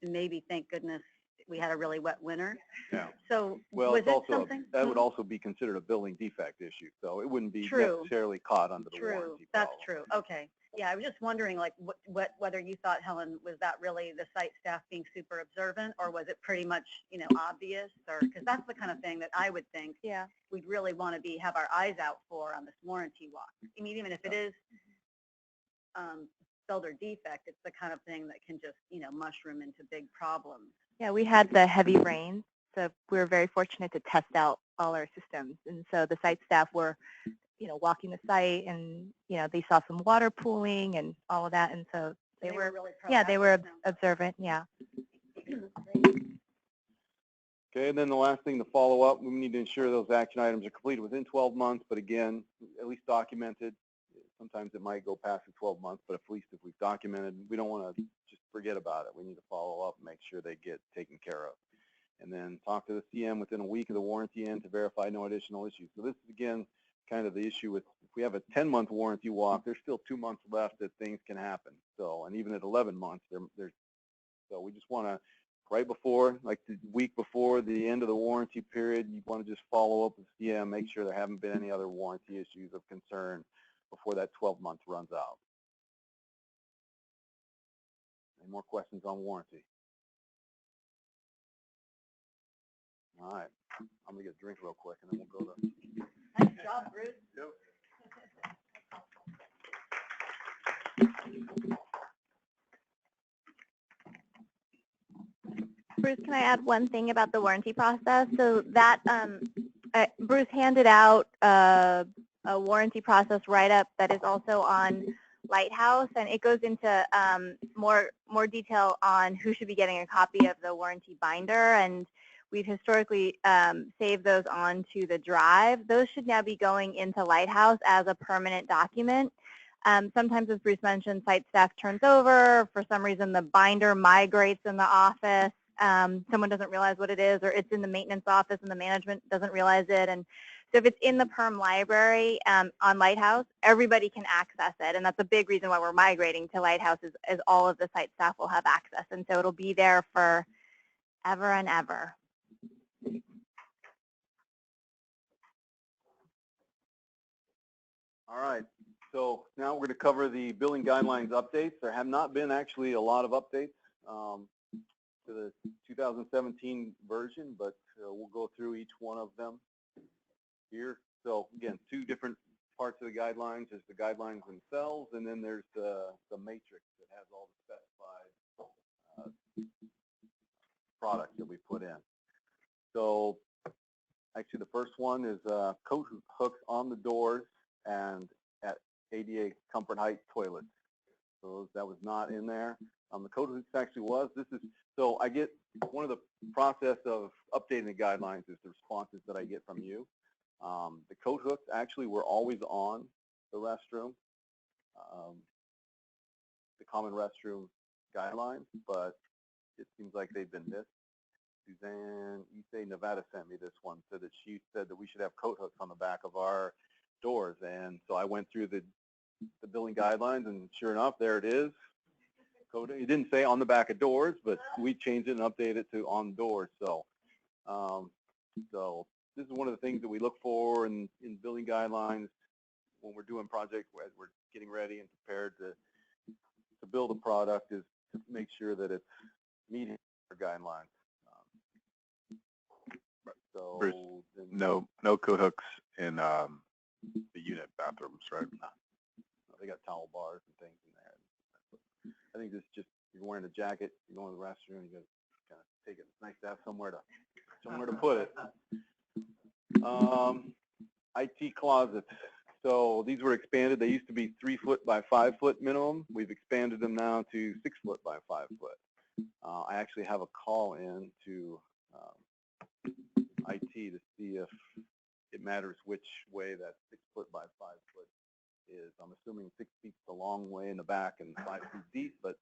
Maybe thank goodness we had a really wet winter. Yeah. So well, was it's it also something? that would also be considered a building defect issue, so it wouldn't be True. necessarily caught under the True. warranty. That's problem. true. Okay. Yeah, I was just wondering, like, whether you thought, Helen, was that really the site staff being super observant, or was it pretty much, obvious? Or because that's the kind of thing that I would think we'd really want to have our eyes out for on this warranty walk. I mean, even if it is builder defect, it's the kind of thing that can just, mushroom into big problems. Yeah, we had the heavy rain, so we were very fortunate to test out all our systems. And so the site staff were, walking the site, and, they saw some water pooling and all of that. And so they were really they were proactive. observant, yeah. Okay, and then the last thing to follow up, we need to ensure those action items are completed within 12 months, but again, at least documented. Sometimes it might go past the 12 months, but at least if we've documented, we don't want to just forget about it. We need to follow up and make sure they get taken care of. And then talk to the CM within a week of the warranty end to verify no additional issues. So this is, again, kind of the issue with, if we have a 10-month warranty walk, there's still 2 months left that things can happen. So, and even at 11 months, so we just want to, right before, like the week before the end of the warranty period, you want to just follow up with CM, make sure there haven't been any other warranty issues of concern before that 12 months runs out. Any more questions on warranty? All right, I'm gonna get a drink real quick and then we'll go to. Nice job, Bruce. Bruce, can I add one thing about the warranty process? So that Bruce handed out a warranty process write-up that is also on Lighthouse, and it goes into more detail on who should be getting a copy of the warranty binder. And we've historically saved those onto the drive. Those should now be going into Lighthouse as a permanent document. Sometimes, as Bruce mentioned, site staff turns over. For some reason, the binder migrates in the office. Someone doesn't realize what it is, or it's in the maintenance office and the management doesn't realize it. And so if it's in the perm library on Lighthouse, everybody can access it. And that's a big reason why we're migrating to Lighthouse is all of the site staff will have access. And so it'll be there for ever and ever. All right, so now we're going to cover the billing guidelines updates. There have not been actually a lot of updates to the 2017 version, but we'll go through each one of them here. So again, 2 different parts of the guidelines. There's the guidelines themselves, and then there's the matrix that has all the specified products that we put in. So actually the first one is coat hooks on the doors and at ADA comfort height toilets. So that was not in there. The coat hooks actually was. So I get, one of the process of updating the guidelines is the responses that I get from you. The coat hooks actually were always on the restroom, the common restroom guidelines, but it seems like they've been missed. Suzanne Issei, Nevada sent me this one, said that she said that we should have coat hooks on the back of our doors. And so I went through the billing guidelines, and sure enough, there it is. It didn't say on the back of doors, but we changed it and updated it to on doors. So, so this is one of the things that we look for in billing guidelines when we're doing projects, as we're getting ready and prepared to build a product, is to make sure that it's meeting our guidelines. So Bruce, no coat hooks in the unit bathrooms, right? No, they got towel bars and things in there. I think this just, you're wearing a jacket, you go in the restroom, you gotta kind of take it. It's nice to have somewhere to put it. IT closets. So these were expanded. They used to be 3 foot by 5 foot minimum. We've expanded them now to 6 foot by 5 foot. I actually have a call in to IT to see if it matters which way that 6 foot by 5 foot is. I'm assuming 6 feet's the long way in the back and 5 feet deep, but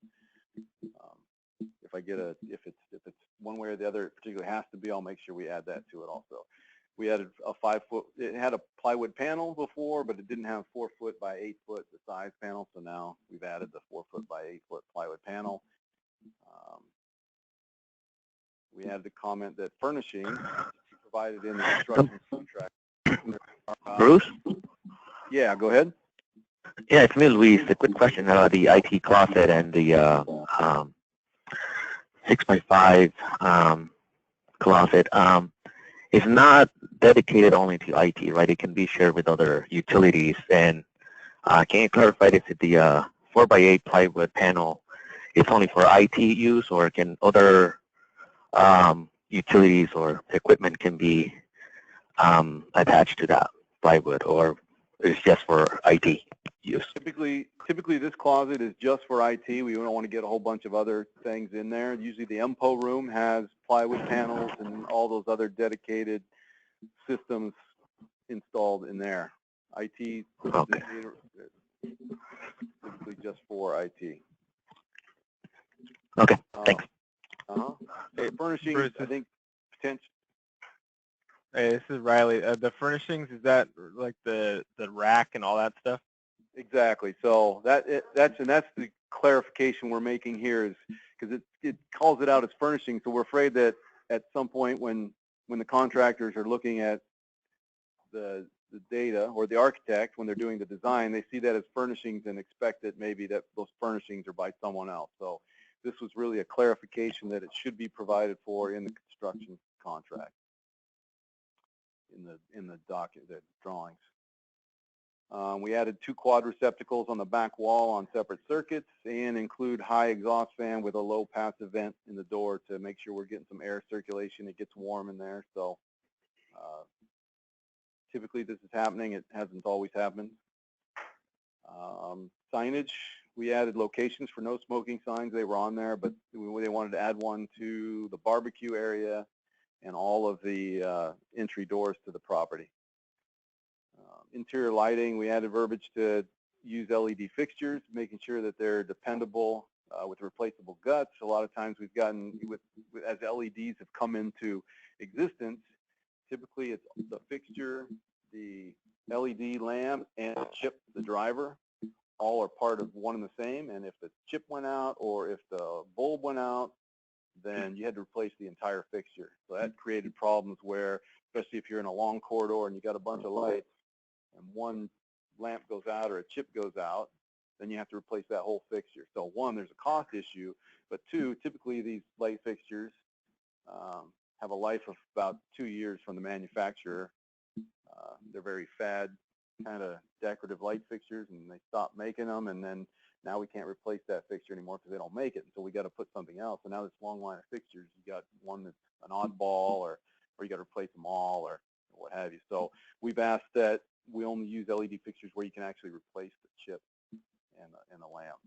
if I get if it's one way or the other, it particularly has to be, I'll make sure we add that to it also. We added a 5-foot, it had a plywood panel before, but it didn't have 4-foot by 8-foot, the size panel. So now we've added the 4-foot by 8-foot plywood panel. We added the comment that furnishing provided in the construction contract. Bruce? Yeah, go ahead. Yeah, it's me, Luis. A quick question. The IT closet and the 6x5 closet is not dedicated only to IT, right? It can be shared with other utilities. And can you clarify this? If the 4x8 plywood panel is only for IT use, or can other utilities or equipment can be attached to that plywood, or it's just for IT use? Typically this closet is just for IT. We don't want to get a whole bunch of other things in there. Usually the MPO room has plywood panels and all those other dedicated systems installed in there. IT, okay. Typically just for IT. Okay, thanks. Furnishings, Bruce, I think, potential. Hey, this is Riley. The furnishings, is that like the rack and all that stuff? Exactly. So that's the clarification we're making here, is because it calls it out as furnishing. So we're afraid that at some point when the contractors are looking at the data, or the architect, when they're doing the design, they see that as furnishings and expect that maybe that those furnishings are by someone else. So this was really a clarification that it should be provided for in the construction contract, in the drawings. We added 2 quad receptacles on the back wall on separate circuits, and include high exhaust fan with a low passive vent in the door to make sure we're getting some air circulation. It gets warm in there. So typically this is happening. It hasn't always happened. Signage, we added locations for no smoking signs. They were on there, but they wanted to add one to the barbecue area and all of the entry doors to the property. Interior lighting, we added verbiage to use LED fixtures, making sure that they're dependable with replaceable guts. A lot of times we've gotten, as LEDs have come into existence, typically it's the fixture, the LED lamp, and the chip, the driver, all are part of one and the same. And if the chip went out or if the bulb went out, then you had to replace the entire fixture. So that created problems where, especially if you're in a long corridor and you got a bunch of lights and one lamp goes out or a chip goes out, then you have to replace that whole fixture. So one, there's a cost issue, but two, typically these light fixtures have a life of about 2 years from the manufacturer. They're very fad kind of decorative light fixtures, and they stopped making them, and then now we can't replace that fixture anymore because they don't make it, and so we got to put something else. And now this long line of fixtures, you got one that's an oddball, or you got to replace them all, or what have you. So we've asked that we only use LED fixtures where you can actually replace the chip and the lamp.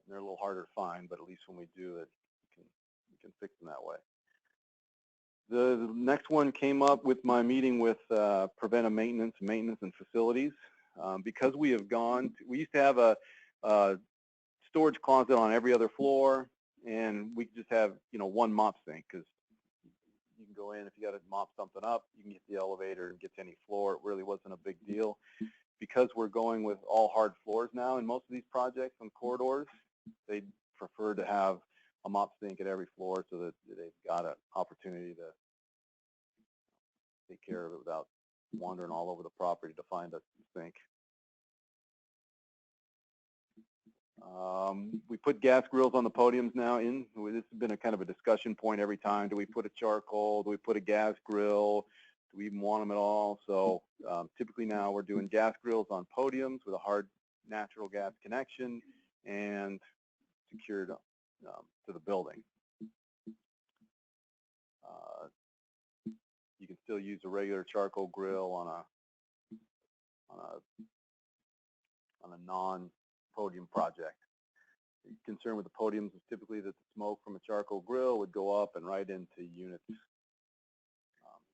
And they're a little harder to find, but at least when we do it, we can fix them that way. The next one came up with my meeting with preventive maintenance and facilities. Because we have gone, we used to have a storage closet on every other floor, and we just have, one mop sink, because you can go in, if you got to mop something up, you can get the elevator and get to any floor. It really wasn't a big deal. Because we're going with all hard floors now in most of these projects on corridors, they prefer to have a mop sink at every floor so that they've got an opportunity to take care of it without wandering all over the property to find a sink. We put gas grills on the podiums now. This has been a kind of a discussion point every time. Do we put a charcoal? Do we put a gas grill? Do we even want them at all? So typically now we're doing gas grills on podiums with a hard natural gas connection and secured to the building. You can still use a regular charcoal grill on a non-podium project. The concern with the podiums is typically that the smoke from a charcoal grill would go up and right into units.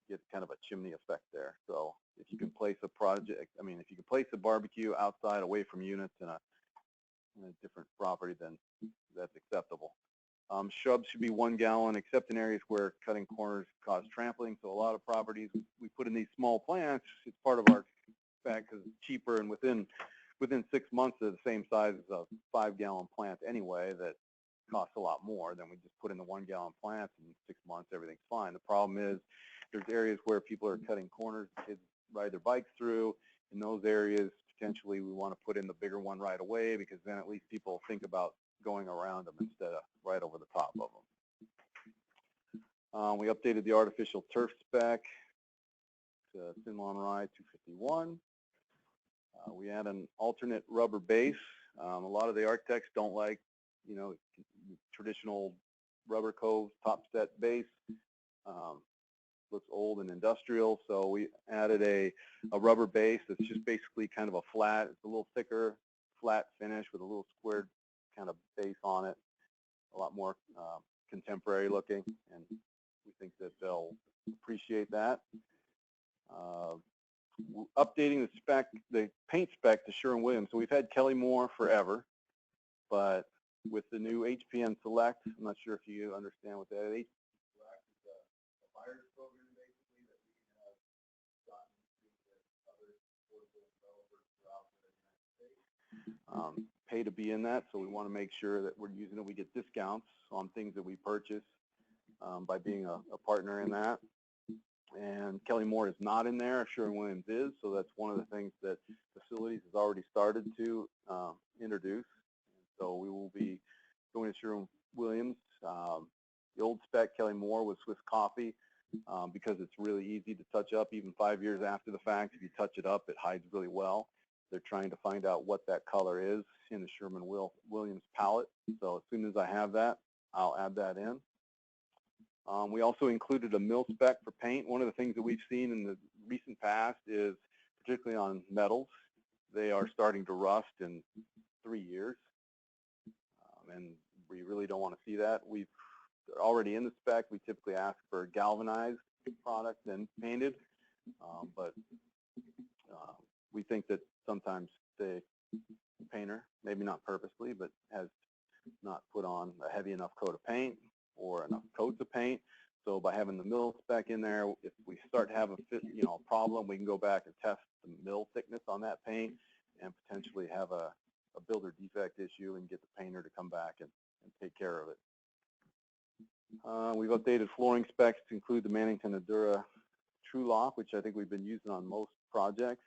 Get kind of a chimney effect there. So if you can place a if you can place a barbecue outside away from units in a different property, then that's acceptable. Shrubs should be 1 gallon, except in areas where cutting corners cause trampling. So a lot of properties, we put in these small plants. It's part of our spec because it's cheaper, and within 6 months they're the same size as a 5-gallon plant anyway. That costs a lot more than we just put in the 1-gallon plants, and in 6 months everything's fine. The problem is there's areas where people are cutting corners, kids ride their bikes through. In those areas, potentially we want to put in the bigger one right away, because then at least people think about going around them instead of right over the top of them. We updated the artificial turf spec to thin lawn rye 251. We add an alternate rubber base. A lot of the architects don't like, traditional rubber cove top set base. Looks old and industrial, so we added a rubber base that's just basically kind of a flat. It's a little thicker, flat finish with a little squared kind of base on it. A lot more contemporary looking, and we think that they'll appreciate that. Updating the spec, the paint spec to Sherwin-Williams. So we've had Kelly Moore forever, but with the new HPN Select, I'm not sure if you understand what that is. Select is a buyer's program basically that we have gotten into with other affordable developers throughout the United States. Pay to be in that, so we want to make sure that we're using it. We get discounts on things that we purchase by being a partner in that. And Kelly Moore is not in there. Sherwin-Williams is, so that's one of the things that facilities has already started to introduce. So we will be going to Sherwin-Williams. The old spec Kelly Moore was Swiss Coffee because it's really easy to touch up even 5 years after the fact. If you touch it up, it hides really well. They're trying to find out what that color is in the Sherwin-Williams palette. So as soon as I have that, I'll add that in. We also included a mill spec for paint. One of the things that we've seen in the recent past is, particularly on metals, they are starting to rust in 3 years. And we really don't want to see that. They're already in the spec. We typically ask for galvanized product and painted, but we think that sometimes the painter, maybe not purposely, but has not put on a heavy enough coat of paint or enough coats of paint. So by having the mill spec in there, if we start to have a problem, we can go back and test the mill thickness on that paint and potentially have a builder defect issue and get the painter to come back and take care of it. We've updated flooring specs to include the Mannington Adura True Lock, which I think we've been using on most projects.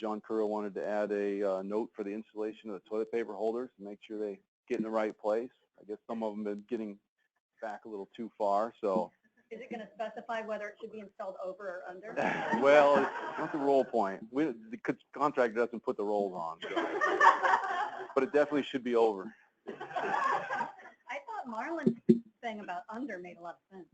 John Curra wanted to add a note for the installation of the toilet paper holders to make sure they get in the right place. I guess some of them have been getting back a little too far, so. Is it going to specify whether it should be installed over or under? Well, that's a roll point. The contractor doesn't put the rolls on, so. But it definitely should be over. I thought Marlon's thing about under made a lot of sense.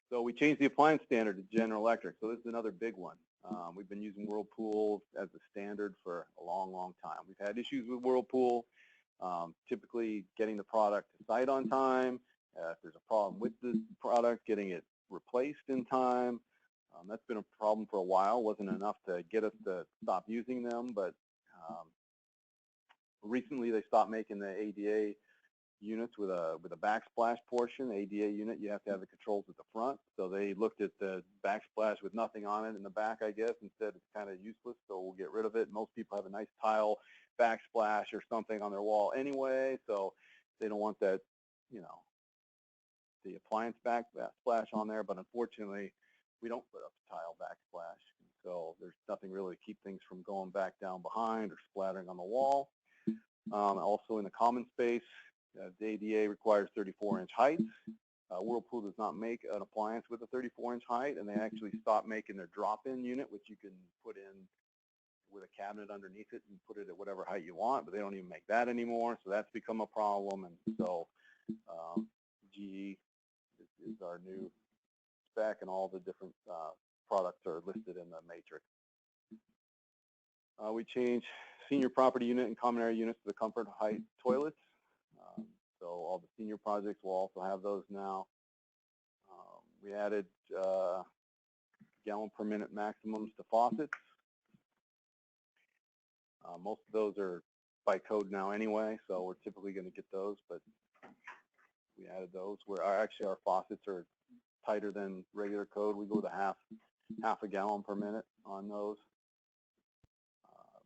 So we changed the appliance standard to General Electric. So this is another big one. We've been using Whirlpool as the standard for a long, long time. We've had issues with Whirlpool, typically getting the product to site on time. If there's a problem with the product, getting it replaced in time. That's been a problem for a while. Wasn't enough to get us to stop using them, but recently they stopped making the ADA units with a backsplash portion. ADA unit, you have to have the controls at the front. So they looked at the backsplash with nothing on it in the back, I guess, and said it's kind of useless, so we'll get rid of it. Most people have a nice tile backsplash or something on their wall anyway, so they don't want that, the appliance backsplash on there. But unfortunately, we don't put up tile backsplash, so there's nothing really to keep things from going back down behind or splattering on the wall. Also in the common space, the ADA requires 34-inch heights. Whirlpool does not make an appliance with a 34-inch height, and they actually stopped making their drop-in unit, which you can put in with a cabinet underneath it and put it at whatever height you want, but they don't even make that anymore, so that's become a problem. And so GE is our new spec, and all the different products are listed in the matrix. We changed senior property unit and common area units to the comfort height toilets. So all the senior projects will also have those now. We added gallon per minute maximums to faucets. Most of those are by code now anyway, so we're typically going to get those, but we added those where actually our faucets are tighter than regular code. We go to half a gallon per minute on those.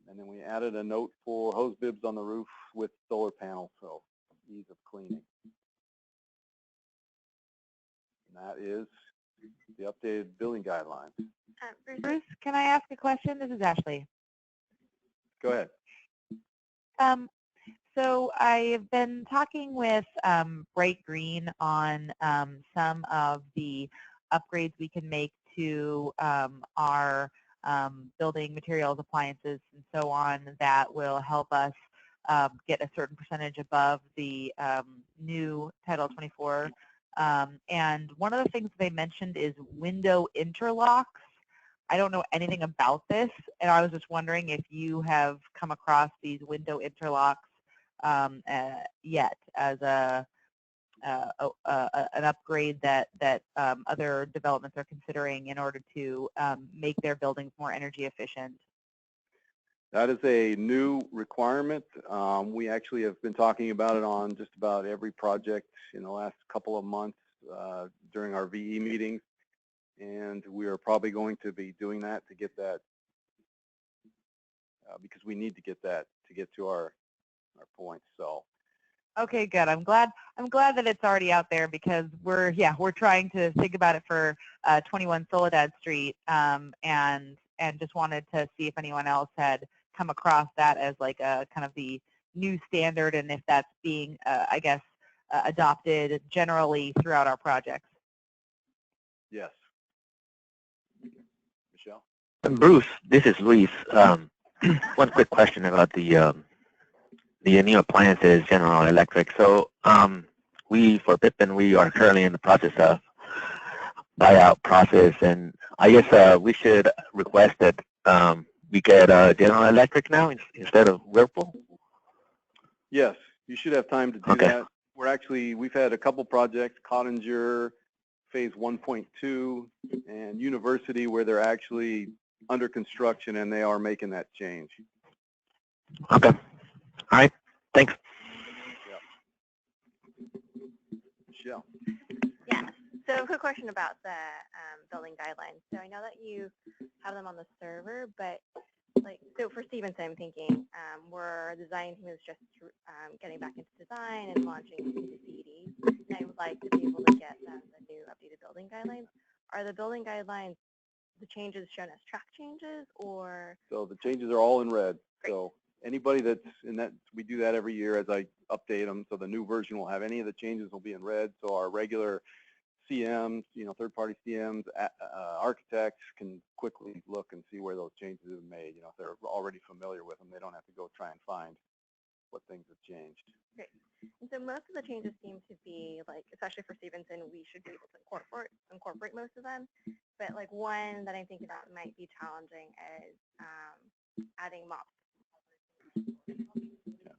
And then we added a note for hose bibs on the roof with solar panels, so ease of cleaning. And that is the updated building guidelines. Bruce, can I ask a question? This is Ashley. Go ahead. So I've been talking with Bright Green on some of the upgrades we can make to our building materials, appliances, and so on that will help us get a certain percentage above the new Title 24. And one of the things they mentioned is window interlocks. I don't know anything about this, and I was just wondering if you have come across these window interlocks yet as an upgrade that other developments are considering in order to make their buildings more energy efficient. That is a new requirement. We actually have been talking about it on just about every project in the last couple of months during our VE meetings, and we are probably going to be doing that to get that because we need to get that to get to our points. So. Okay, good. I'm glad that it's already out there because we're trying to think about it for 21 Soledad Street, and just wanted to see if anyone else had come across that as like a kind of the new standard, and if that's being I guess adopted generally throughout our projects. Yes. Michelle. Bruce, this is Luis. One quick question about the new appliances, General Electric. So for Pippin, we are currently in the process of buyout process, and I guess we should request that we get General Electric now instead of Whirlpool? Yes, you should have time to do that. We've had a couple projects, Cottinger, phase 1.2, and University, where they're actually under construction and they are making that change. Okay. All right. Thanks. Michelle. Yeah. So a quick question about the building guidelines. So I know that you have them on the server, but so for Stevenson, I'm thinking the design team is just getting back into design and launching into CED. And I would like to be able to get the new updated building guidelines. Are the building guidelines, the changes shown as track changes, or? So the changes are all in red. Great. So anybody that's in that, we do that every year as I update them. So the new version will have any of the changes will be in red. So our regular CMs, third-party CMs, architects can quickly look and see where those changes have been made. If they're already familiar with them, they don't have to go try and find what things have changed. Great. And so most of the changes seem to be especially for Stevenson, we should be able to incorporate most of them. But one that I think about might be challenging is adding mops.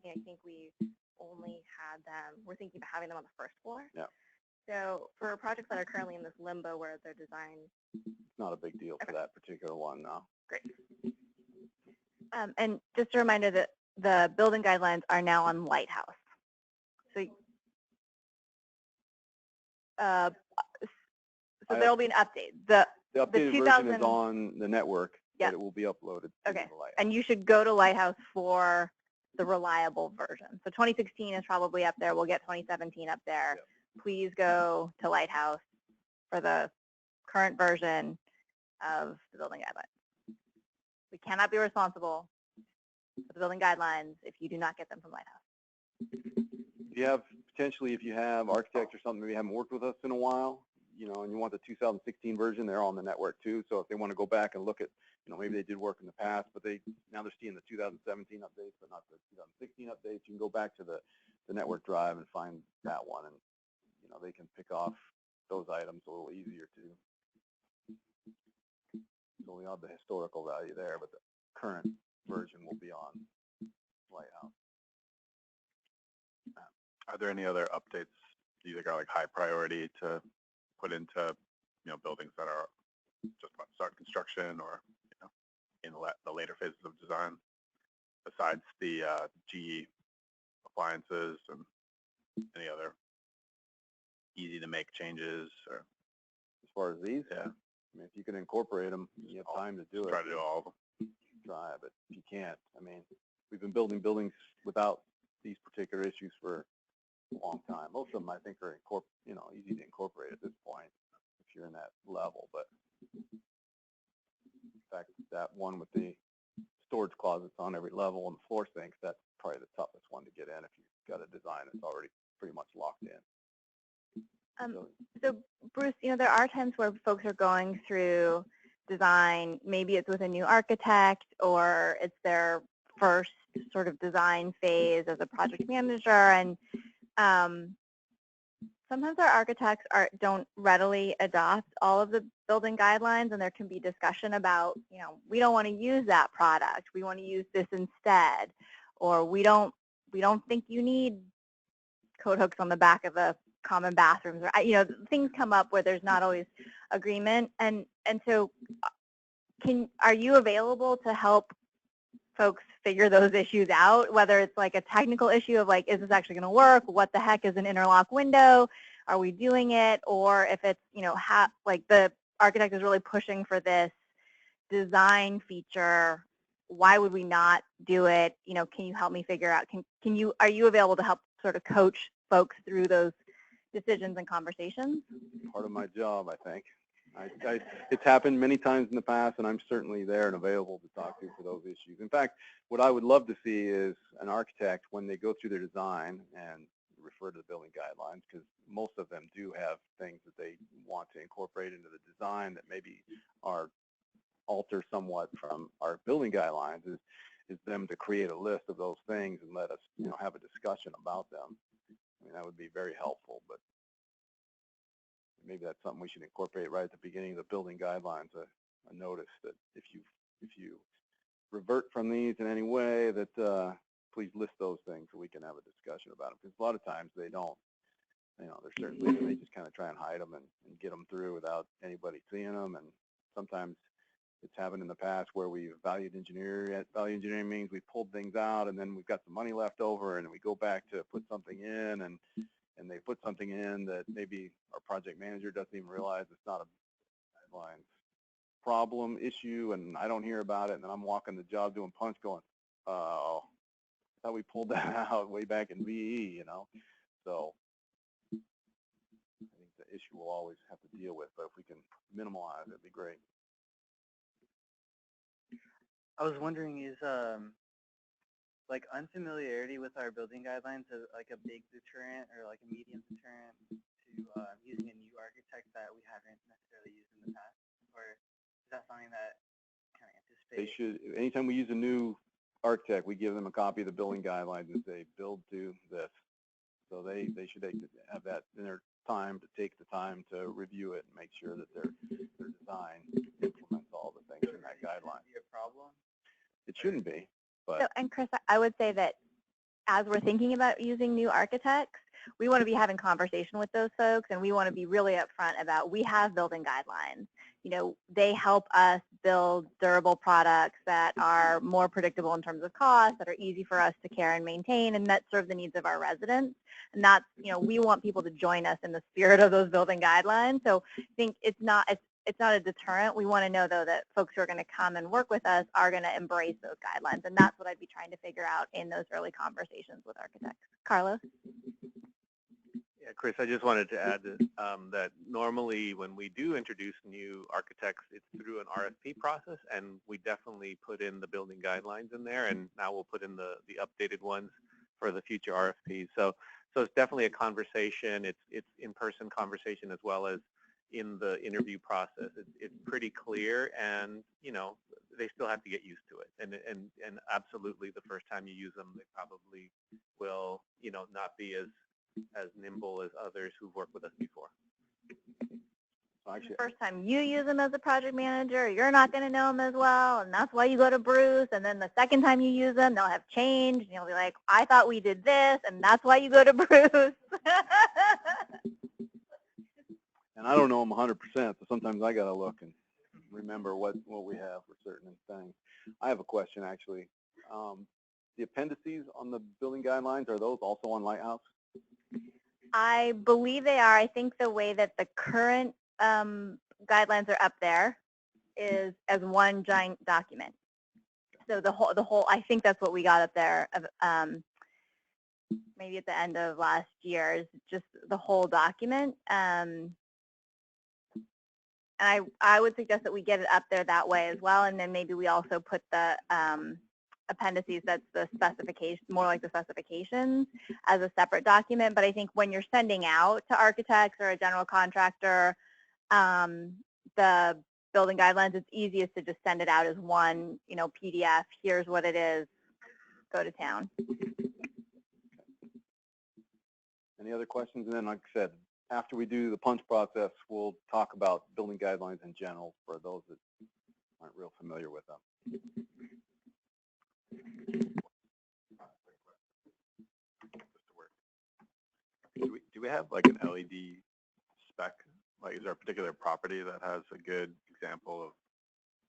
I think we only had them. We're thinking about having them on the first floor. Yeah. So for projects that are currently in this limbo where they're designed, it's not a big deal for that particular one, no. Great. And just a reminder that the building guidelines are now on Lighthouse. So, there will be an update. The updated version is on the network, yeah. but it will be uploaded. Okay. To the Lighthouse. And you should go to Lighthouse for the reliable version. So 2016 is probably up there. We'll get 2017 up there. Yep. Please go to Lighthouse for the current version of the building guidelines. We cannot be responsible for the building guidelines if you do not get them from Lighthouse. If you have architects or something maybe haven't worked with us in a while, and you want the 2016 version, they're on the network too. So if they want to go back and look at, maybe they did work in the past, but now they're seeing the 2017 updates, but not the 2016 updates. You can go back to the network drive and find that one, and they can pick off those items a little easier too. So we have the historical value there, but the current version will be on Lighthouse. Are there any other updates you think are high priority to put into buildings that are just about to start construction or in the later phases of design? besides the GE appliances and any other easy to make changes? Or As far as these, yeah, I mean, if you can incorporate them, you have time to do it. try to do all of them. Try, but if you can't, I mean, we've been building buildings without these particular issues for a long time. Most of them, I think, are easy to incorporate at this point if you're in that level. But in fact, that one with the storage closets on every level and the floor sinks, that's probably the toughest one to get in if you've got a design that's already pretty much locked in. So Bruce, there are times where folks are going through design, maybe it's with a new architect or it's their first sort of design phase as a project manager, and sometimes our architects don't readily adopt all of the building guidelines, and there can be discussion about, we don't want to use that product, we want to use this instead, or we don't think you need coat hooks on the back of a common bathrooms, or things come up where there's not always agreement, and so are you available to help folks figure those issues out, whether it's like a technical issue of like, is this actually going to work, what the heck is an interlock window, are we doing it, or if it's like the architect is really pushing for this design feature, why would we not do it? Can you help me figure out, are you available to help sort of coach folks through those decisions and conversations? Part of my job, I think. It's happened many times in the past, and I'm certainly there and available to talk to for those issues. In fact, what I would love to see is an architect, when they go through their design and refer to the building guidelines, because most of them do have things that they want to incorporate into the design that maybe are alter somewhat from our building guidelines, is them to create a list of those things and let us have a discussion about them. I mean, that would be very helpful, but maybe that's something we should incorporate right at the beginning of the building guidelines, a notice that if you revert from these in any way, that please list those things so we can have a discussion about them. Because a lot of times they don't, there's certain things they just kind of try and hide them and get them through without anybody seeing them. And sometimes it's happened in the past where we've value engineering means we pulled things out and then we've got some money left over and we go back to put something in, and they put something in that maybe our project manager doesn't even realize it's not a guidelines problem issue, and I don't hear about it, and then I'm walking the job doing punch going, oh, I thought we pulled that out way back in VE, So I think the issue we'll always have to deal with, but if we can minimize it, it'd be great. I was wondering, is like unfamiliarity with our building guidelines like a big deterrent or like a medium deterrent to using a new architect that we haven't necessarily used in the past? Or is that something that kind of anticipates? They should, anytime we use a new architect, we give them a copy of the building guidelines and say, build to this. So they should have that in their time to take the time to review it and make sure that their design implements all the things in that guideline. Be a problem? It shouldn't be. But So, and Chris, I would say that as we're thinking about using new architects, we want to be having conversation with those folks, and we want to be really upfront about, we have building guidelines. They help us build durable products that are more predictable in terms of cost, that are easy for us to care and maintain, and that serve the needs of our residents. And that's, we want people to join us in the spirit of those building guidelines. So I think it's not a deterrent. We want to know, though, that folks who are going to come and work with us are going to embrace those guidelines. And that's what I'd be trying to figure out in those early conversations with architects. Carlos? Yeah, Chris, I just wanted to add that normally when we do introduce new architects, it's through an RFP process, and we definitely put in the building guidelines in there, and now we'll put in the updated ones for the future RFPs. So it's definitely a conversation. It's in-person conversation as well as in the interview process. It's pretty clear, and they still have to get used to it. And absolutely, the first time you use them, they probably will not be as nimble as others who've worked with us before. The first time you use them as a project manager, you're not going to know them as well, and that's why you go to Bruce. And then the second time you use them, they'll have changed, and you'll be like, I thought we did this, and that's why you go to Bruce. And I don't know them 100%, so sometimes I got to look and remember what we have for certain things. I have a question, actually. the appendices on the building guidelines, are those also on Lighthouse? I believe they are. I think the way that the current guidelines are up there is as one giant document. So the whole, I think that's what we got up there, maybe at the end of last year, is just the whole document. And I would suggest that we get it up there that way as well, and then maybe we also put the appendices, that's the specification, more like the specifications, as a separate document. But I think when you're sending out to architects or a general contractor the building guidelines, it's easiest to just send it out as one, PDF. Here's what it is. Go to town. Any other questions? And then, like I said, after we do the punch process, we'll talk about building guidelines in general for those that aren't real familiar with them. Do we have like an LED spec? Like, is there a particular property that has a good example of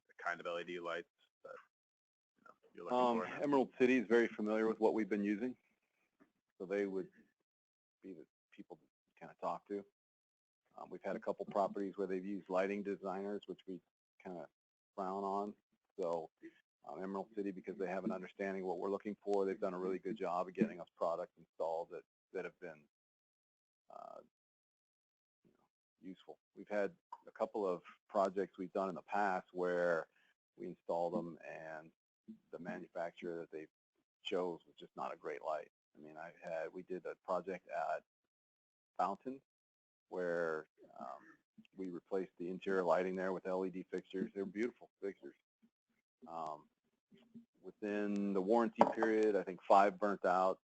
the kind of LED lights that you're looking for? Emerald City is very familiar with what we've been using, so they would be the people to kind of talk to. We've had a couple properties where they've used lighting designers, which we kind of frown on. So Emerald City, because they have an understanding of what we're looking for, they've done a really good job of getting us products installed that have been useful. We've had a couple of projects we've done in the past where we installed them and the manufacturer that they chose was just not a great light. I mean, we did a project at Fountain where we replaced the interior lighting there with LED fixtures. They're beautiful fixtures. Within the warranty period, I think 5 burnt out,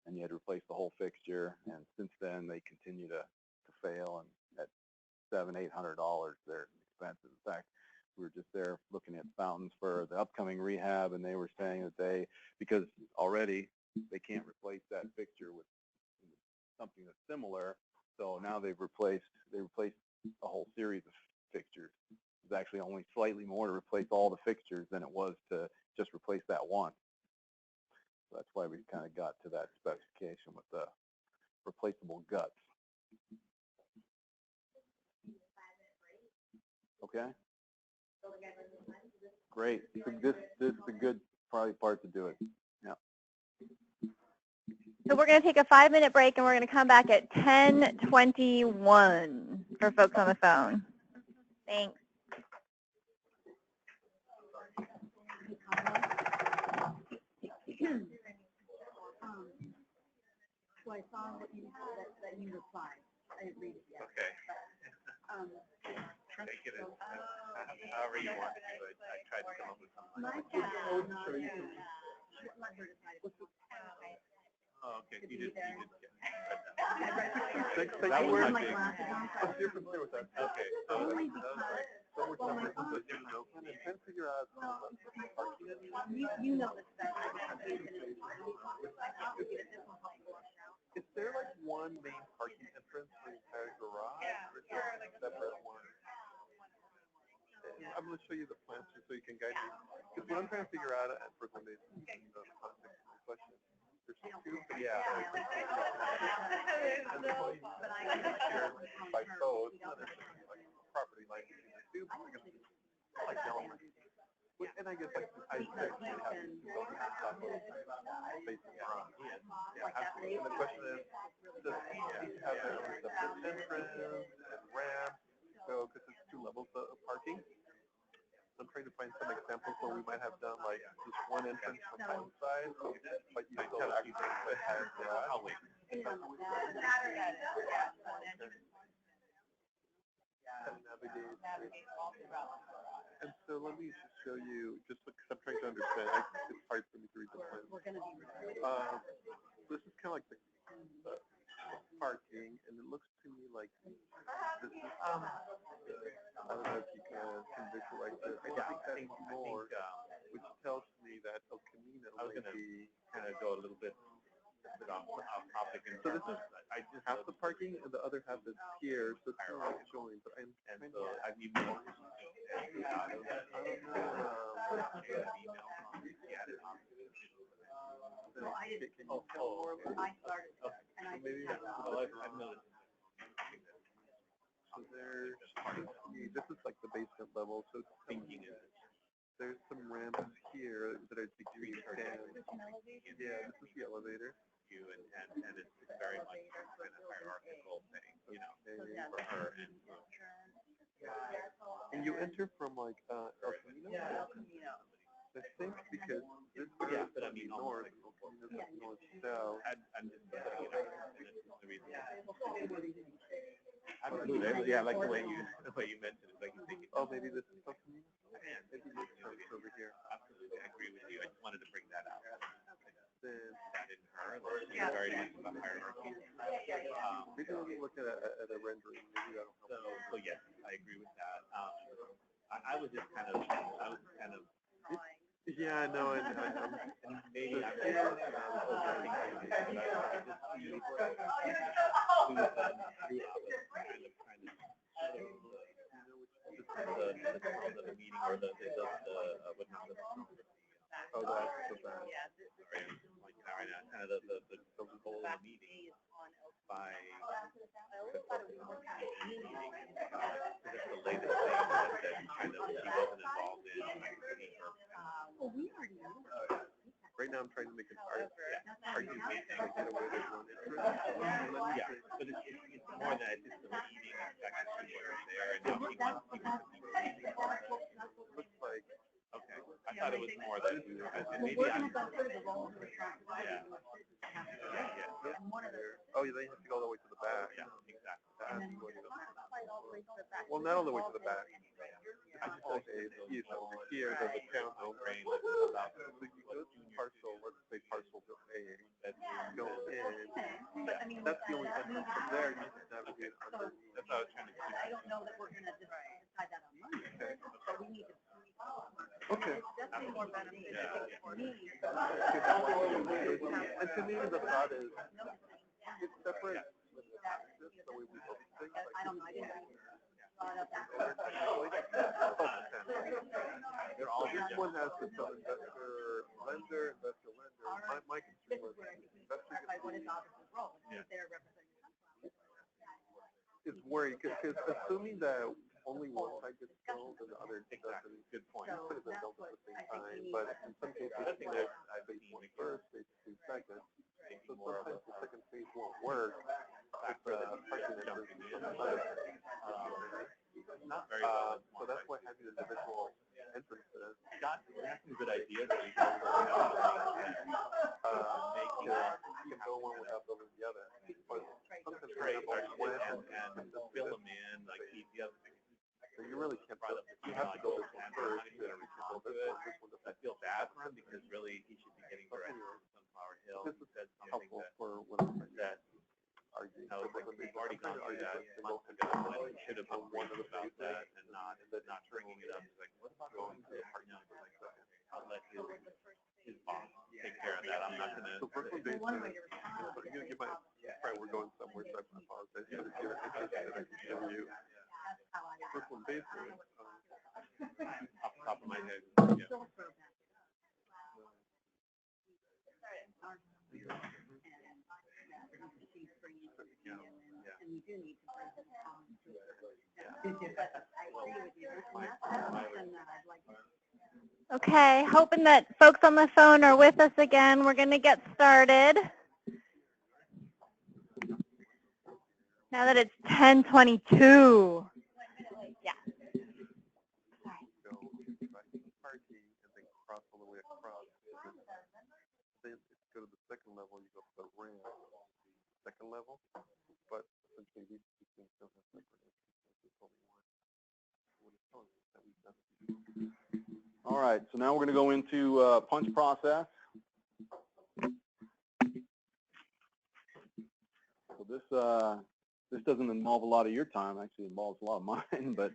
and you had to replace the whole fixture. And since then, they continue to fail, and at $700–800, they're expensive. In fact, we were just there looking at fountains for the upcoming rehab, and they were saying that because already they can't replace that fixture with something that's similar, so now they replaced a whole series of fixtures. It's actually only slightly more to replace all the fixtures than it was to just replace that one. So that's why we kind of got to that specification with the replaceable guts. Okay. Great. This is a good probably part to do it. Yeah. So we're going to take a 5-minute break, and we're going to come back at 10:21 for folks on the phone. Thanks. So I saw that you replied. I didn't read it yet. Okay. But, take it as however you want to. I tried to come up with something. Oh, okay. You did. That works. Let's hear from here with that. Okay. So we're trying to figure out you know this better. Is there like one main parking entrance for the entire garage? Or is there like a separate one? I'm going to show you the plans so you can guide me. Because what I'm trying to figure out, and for somebody in the context of the question, there's two, yeah. And the point shared by code, there's like property line between the two, I guess like element. And I guess like I said, you have two buildings on top of facing around. Yeah, absolutely. And the question is, does each have their own separate entrance and ramp? So, because it's 2 levels of parking. I'm trying to find some examples where we might have done like just one entrance from one side, but you still actually have garage. And so let me just show you, just because I'm trying to understand, it's hard for me to read the plan. This is kind of like the parking, and it looks to me like this is, I don't know if you can visualize this. I think that's more, which tells me that El Camino I was going to kind of go a little bit off topic. So this is half the parking, and the other half is here, so it's kind of like showing. But I need more. I don't know. Well, I didn't. Can you tell more about it? I started there, and I Maybe didn't have a I've noticed. So there's, this is like the basement level, so it's thinking there's some ramps here that are decreased down. Yeah, this is the elevator. And it's very much kind of hierarchical thing, you know, for her. And you enter from like El Camino? El Camino. I think because this is but I mean north, north south. I'm just putting it out, and this is the reason. Absolutely. Yeah, like the way you mentioned it, like you think. Oh, maybe this is El Camino. Maybe this comes over here. Absolutely, I agree with you. I just wanted to bring that out. Then that in her, she's very much about hierarchy. Maybe we'll look at a rendering. Maybe that'll help. So yes, I agree with that. I was kind of. Yeah, no, and maybe I'm just the meeting or the oh, that's the bad. Sorry, kind of the goal of the meeting by the latest thing that kind of she wasn't involved in. Well, we already know. Right now, I'm trying to make an argument to get away with one interest. Yeah, but it's more that it's the meeting and the fact that she wasn't there and now she wants people to be meeting. It looks like, okay, I thought it was more that we were, and maybe I'm, yeah. Oh, yeah, they have to go all the way to the back. Yeah, exactly. Well, not all the way to the back. Okay, it's over here, there's a townhome frame about parcel, let's say parcel A, that go in. That's the only entrance from there, you can navigate underneath. That's how I was trying to do. I don't know that we're going to decide that on Monday. Okay. So we need to. Okay. Definitely more beneficial for me. And to me, the thought is, it's separate with the taxes, the way we look at things. I don't know, I didn't. They're all, this one has to tell investor, lender. My concern was investor is worried because assuming that only one side gets sold and the other doesn't. Good point. Could have been built at the same time, but in some cases, I think that phase one first, phase two second. So sometimes the second phase won't work. Not very well. So that's why having individual entrances. Scott, that's a good idea. That we can go one without building the other. But sometimes great and fill them in, like the other thing. So you really can't build it. You have to go this one first. I feel bad for him because really he should be getting directed from Sunflower Hill. This is helpful for when that arguing. No, we've already gone through that months ago. I should have been one about that and not bringing it up. It's like, what's going to the partner? I'll let his boss take care of that. I'm not going to. So Brooklyn Basement, you might, right, we're going somewhere, so I apologize. If you're interested, I can show you. Brooklyn Basement, off the top of my head, yeah. And we do need to bring them on to it. But I agree with you. And that's something that I'd like to. Okay, hoping that folks on the phone are with us again. We're going to get started. Now that it's 10:22. Yeah. Cross all the way across. Then go to the second level, you go to the ramp. Second level, but essentially these two things don't have separate entrances. All right, so now we're going to go into punch process. So this doesn't involve a lot of your time. Actually, it involves a lot of mine, but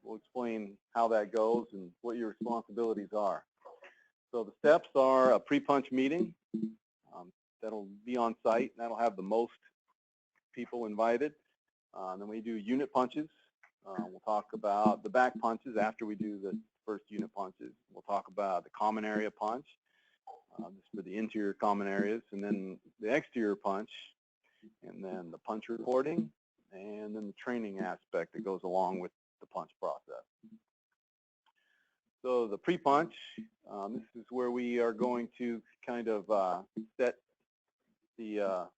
we'll explain how that goes and what your responsibilities are. So the steps are a pre-punch meeting. That'll be on site. That'll have the most people invited. Then we do unit punches. We'll talk about the back punches after we do the first unit punches. We'll talk about the common area punch. This is for the interior common areas, and then the exterior punch, and then the punch recording, and then the training aspect that goes along with the punch process. So the pre-punch, this is where we are going to kind of set the, what's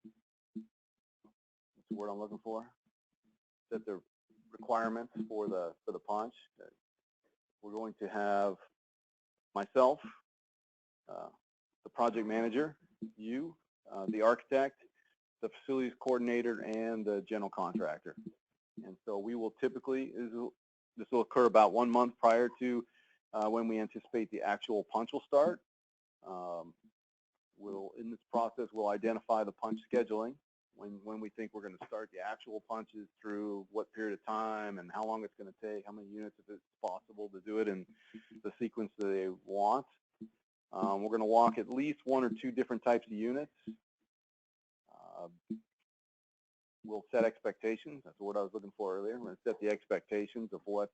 the word I'm looking for? Set the requirements for the punch. We're going to have myself, the project manager, you, the architect, the facilities coordinator, and the general contractor. And so we will typically, this will occur about 1 month prior to when we anticipate the actual punch will start. In this process, we'll identify the punch scheduling, when we think we're going to start the actual punches, through what period of time and how long it's going to take, how many units, if it's possible to do it in the sequence that they want. We're going to walk at least 1 or 2 different types of units. We'll set expectations. That's the word I was looking for earlier. We're going to set the expectations of what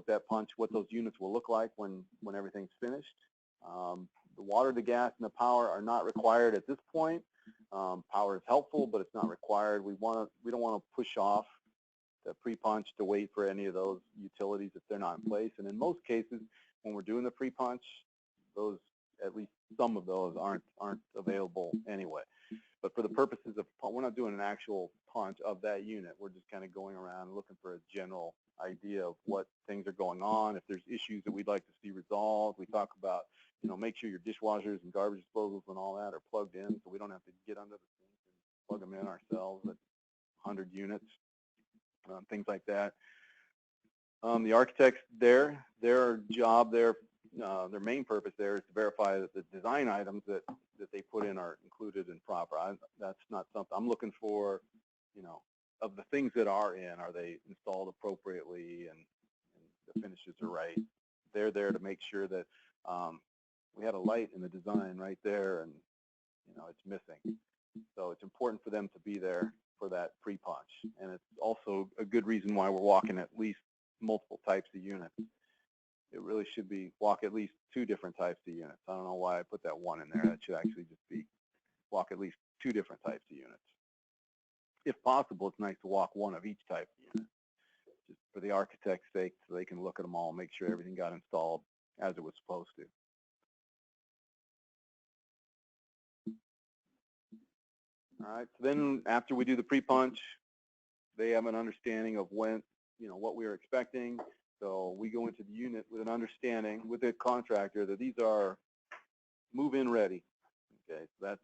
that punch, what those units will look like when everything's finished. The water, the gas, and the power are not required at this point. Power is helpful, but it's not required. We don't want to push off the pre-punch to wait for any of those utilities if they're not in place. And in most cases, when we're doing the pre-punch, those, at least some of those, aren't available anyway. But for the purposes of, we're not doing an actual punch of that unit. We're just kind of going around looking for a general idea of what things are going on. If there's issues that we'd like to see resolved, we talk about, make sure your dishwashers and garbage disposals and all that are plugged in, so we don't have to get under the sink and plug them in ourselves at 100 units, things like that. The architects, their job, their main purpose there is to verify that the design items that they put in are included and proper. That's not something I'm looking for. Of the things that are they installed appropriately and the finishes are right? They're there to make sure that we had a light in the design right there, and it's missing. So it's important for them to be there for that pre-punch, and it's also a good reason why we're walking at least multiple types of units. It really should be walk at least 2 different types of units. I don't know why I put that 1 in there. That should actually just be walk at least 2 different types of units. If possible, it's nice to walk 1 of each type of unit, just for the architect's sake, so they can look at them all and make sure everything got installed as it was supposed to. All right, so then after we do the pre-punch, they have an understanding of when, what we are expecting. So we go into the unit with an understanding with the contractor that these are move-in ready. Okay, so that's,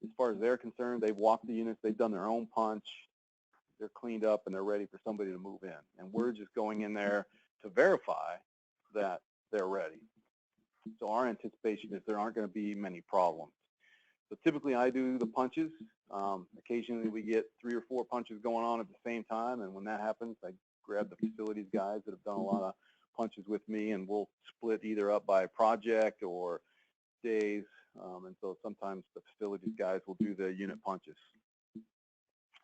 as far as they're concerned, they've walked the units, they've done their own punch, they're cleaned up, and they're ready for somebody to move in. And we're just going in there to verify that they're ready. So our anticipation is there aren't going to be many problems. So typically I do the punches. Occasionally we get 3 or 4 punches going on at the same time, and when that happens, I grab the facilities guys that have done a lot of punches with me, and we'll split either up by project or days. And so sometimes the facilities guys will do the unit punches.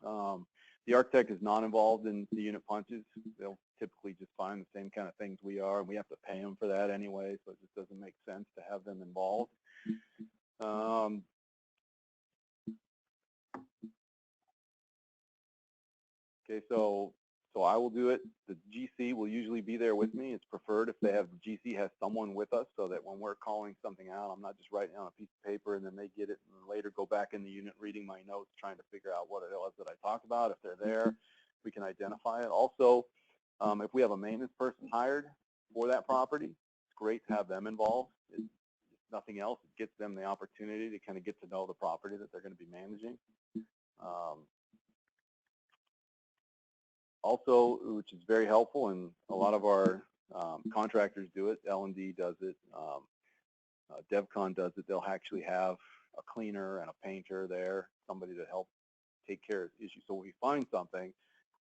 The architect is not involved in the unit punches. They'll typically just find the same kind of things we are, and we have to pay them for that anyway, so it just doesn't make sense to have them involved. Okay, so I will do it. The GC will usually be there with me. It's preferred if the GC has someone with us, so that when we're calling something out, I'm not just writing on a piece of paper and then they get it and later go back in the unit reading my notes trying to figure out what it was that I talked about. If they're there, we can identify it. Also, if we have a maintenance person hired for that property, it's great to have them involved. If nothing else, it gets them the opportunity to kind of get to know the property that they're going to be managing. Also, which is very helpful, and a lot of our contractors do it. L&D does it. DevCon does it. They'll actually have a cleaner and a painter there, somebody to help take care of issues. So when we find something,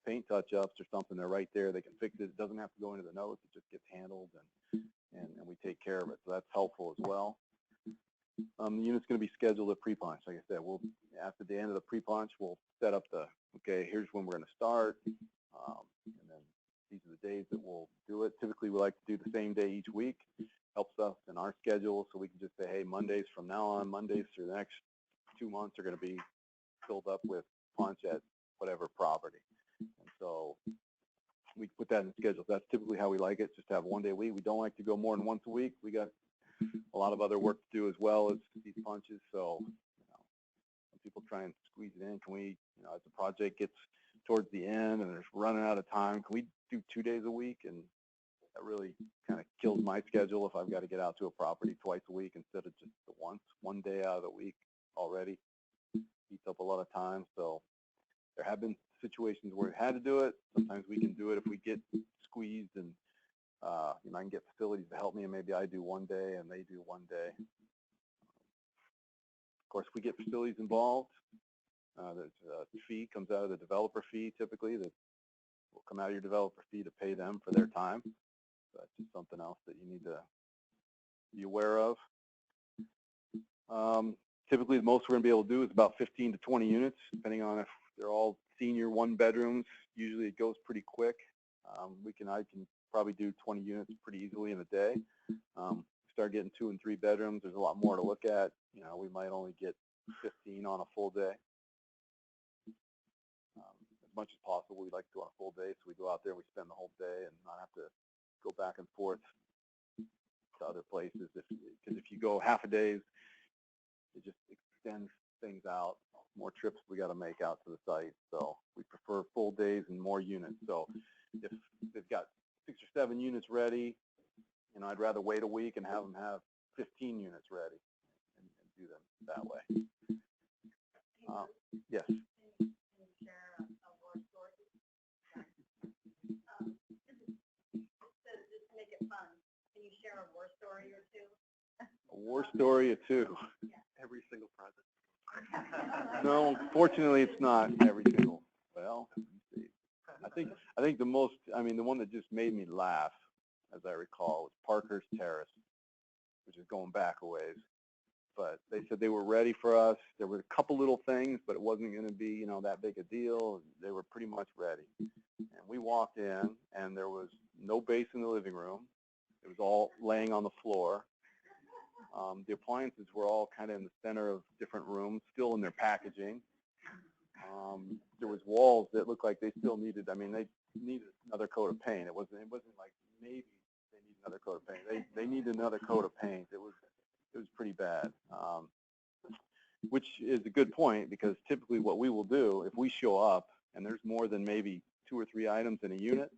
paint touch-ups or something, they're right there. They can fix it. It doesn't have to go into the notes. It just gets handled, and we take care of it. So that's helpful as well. The unit's going to be scheduled at pre-punch. Like I said, after the end of the pre-punch, we'll set up okay, here's when we're going to start. And then these are the days that we'll do it. Typically, we like to do the same day each week. Helps us in our schedule, so we can just say, hey, Mondays from now on, Mondays through the next 2 months are going to be filled up with punch at whatever property. And so we put that in the schedule. That's typically how we like it, just to have 1 day a week. We don't like to go more than once a week. We got a lot of other work to do as well as these punches. So, when people try and squeeze it in, can we, as the project gets towards the end and there's running out of time, can we do 2 days a week? And that really kind of kills my schedule if I've got to get out to a property twice a week instead of just the once. 1 day out of the week already eats up a lot of time. So there have been situations where we had to do it. Sometimes we can do it if we get squeezed, and I can get facilities to help me, and maybe I do 1 day and they do 1 day. Of course, if we get facilities involved, there's a fee comes out of the developer fee typically that will come out of your developer fee to pay them for their time. So that's just something else that you need to be aware of. Typically, the most we're going to be able to do is about 15 to 20 units, depending on if they're all senior 1-bedrooms. Usually it goes pretty quick. I can probably do 20 units pretty easily in a day. Start getting 2 and 3 bedrooms, there's a lot more to look at. We might only get 15 on a full day. As much as possible, we like to do on a full day, so we go out there and we spend the whole day and not have to go back and forth to other places. Because if you go half a day, it just extends things out. More trips we got to make out to the site. So we prefer full days and more units. So if they've got 6 or 7 units ready, I'd rather wait a week and have them have 15 units ready and do them that way. Yes. Just to make it fun, can you share a war story or two? A war story or two? Every single project. No, fortunately, it's not every single. Well, let me see. I think the most, the one that just made me laugh, as I recall, was Parker's Terrace, which is going back a ways. But they said they were ready for us. There were a couple little things, but it wasn't going to be, that big a deal. They were pretty much ready. And we walked in, and there was no base in the living room. It was all laying on the floor. The appliances were all kind of in the center of different rooms, still in their packaging. There was walls that looked like they still needed, they needed another coat of paint. It wasn't like maybe they need another coat of paint. They needed another coat of paint. It was pretty bad, which is a good point, because typically what we will do, if we show up and there's more than maybe 2 or 3 items in a unit,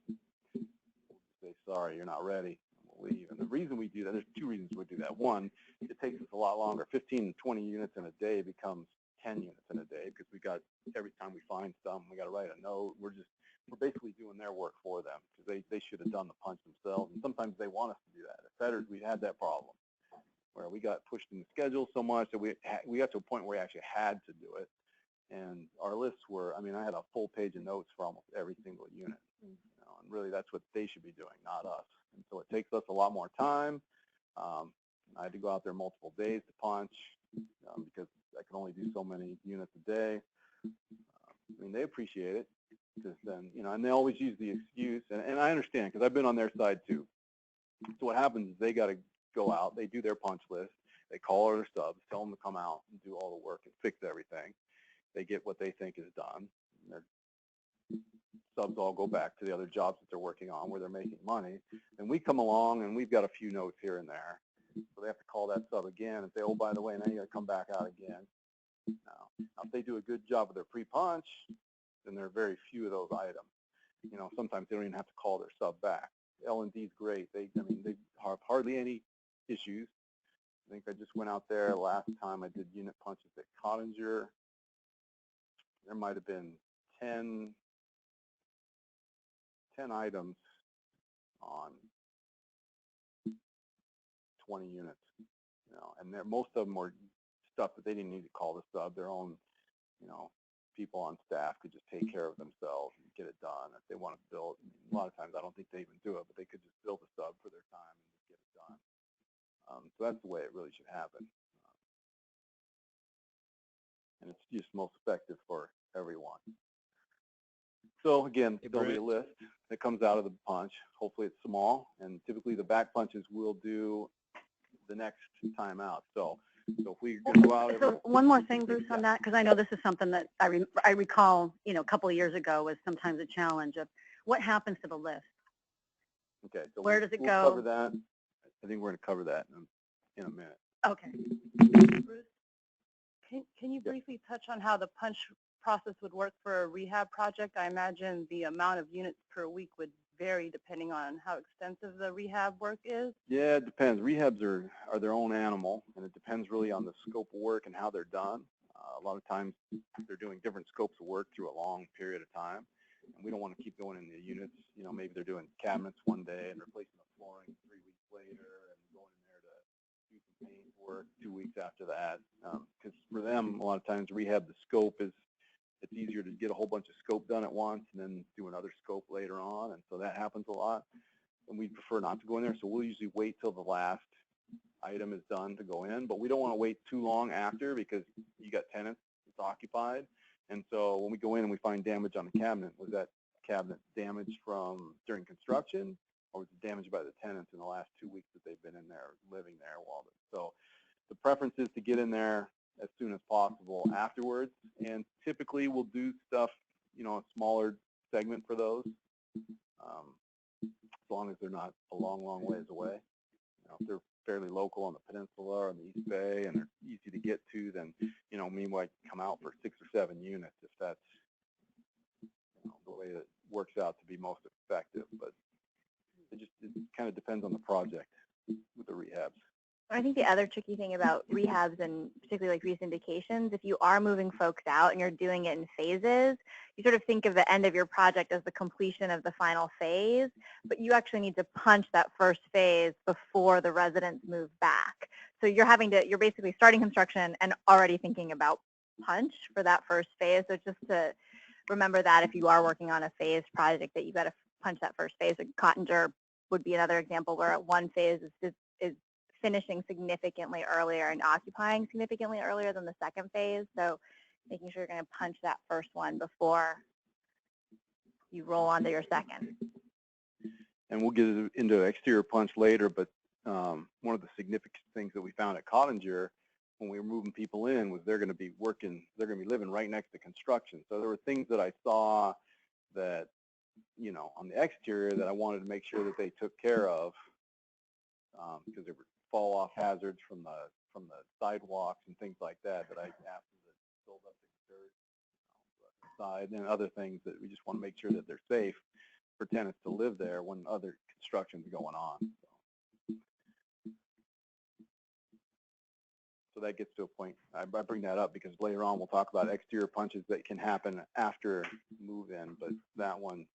we'll say, sorry, you're not ready. Leave. And the reason we do that, there's 2 reasons we do that. One, it takes us a lot longer. 15 to 20 units in a day becomes 10 units in a day, because every time we find some, we got to write a note. We're basically doing their work for them, because they should have done the punch themselves. And sometimes they want us to do that. At Fetters, we had that problem where we got pushed in the schedule so much that we got to a point where we actually had to do it. And our lists were, I had a full page of notes for almost every single unit. And really, that's what they should be doing, not us. And so it takes us a lot more time. I had to go out there multiple days to punch, because I can only do so many units a day. They appreciate it, because then, and they always use the excuse, and I understand, because I've been on their side too. So what happens is they got to go out, they do their punch list, they call all their subs, tell them to come out and do all the work and fix everything. They get what they think is done. Their subs all go back to the other jobs that they're working on where they're making money. And we come along and we've got a few notes here and there. So they have to call that sub again and say, oh, by the way, now you got to come back out again. Now, if they do a good job of their pre-punch, then there are very few of those items. Sometimes they don't even have to call their sub back. L&D is great. They have hardly any issues. I think I just went out there last time I did unit punches at Cottinger. There might have been 10 items on 20 units, and most of them were stuff that they didn't need to call the sub. Their own, people on staff could just take care of themselves and get it done. If they want to build, a lot of times I don't think they even do it, but they could just build a sub for their time and just get it done. So that's the way it really should happen. And it's just most effective for everyone. So again, there'll be a list that comes out of the punch. Hopefully it's small, and typically the back punches will do the next time out. So if we're going to go out. So one more thing, Bruce, on that, because I know this is something that I recall, you know, a couple of years ago was sometimes a challenge of what happens to the list. Okay. So where does it we'll go? Cover that. I think we're going to cover that in a minute. Okay. Bruce, can you briefly touch on how the punch process would work for a rehab project? I imagine the amount of units per week would vary depending on how extensive the rehab work is. Yeah, it depends. Rehabs are their own animal, and it depends really on the scope of work and how they're done. A lot of times they're doing different scopes of work through a long period of time, and we don't want to keep going in the units. You know, maybe they're doing cabinets one day and replacing the flooring 3 weeks later, and going in there to do some paint work 2 weeks after that. Because for them, a lot of times rehab, the scope is, it's easier to get a whole bunch of scope done at once and then do another scope later on, and so that happens a lot. And we prefer not to go in there, so we'll usually wait till the last item is done to go in, but we don't want to wait too long after because you got tenants, it's occupied. And so when we go in and we find damage on the cabinet, was that cabinet damaged from during construction, or was it damaged by the tenants in the last 2 weeks that they've been in there living there while so the preference is to get in there as soon as possible afterwards, and typically we'll do stuff, you know, a smaller segment for those, as long as they're not a long ways away. You know, if they're fairly local on the peninsula or on the East Bay and they're easy to get to, then, you know, we might come out for 6 or 7 units if that's, you know, the way that works out to be most effective. But it kind of depends on the project with the rehabs. I think the other tricky thing about rehabs, and particularly like re-syndications, if you are moving folks out and you're doing it in phases, you sort of think of the end of your project as the completion of the final phase, but you actually need to punch that first phase before the residents move back. So you're basically starting construction and already thinking about punch for that first phase. So just to remember that if you are working on a phased project, that you got to punch that first phase. And Cottinger would be another example where one phase is finishing significantly earlier and occupying significantly earlier than the second phase. So making sure you're going to punch that first one before you roll on to your second. And we'll get into exterior punch later, but one of the significant things that we found at Cottinger when we were moving people in was they're going to be living right next to construction. So there were things that I saw that, you know, on the exterior that I wanted to make sure that they took care of, because there were fall off hazards from the sidewalks and things like that I asked them to build up the dirt side, and other things that we just want to make sure that they're safe for tenants to live there when other construction's going on. So that gets to a point, I bring that up because later on we'll talk about exterior punches that can happen after move-in, but that one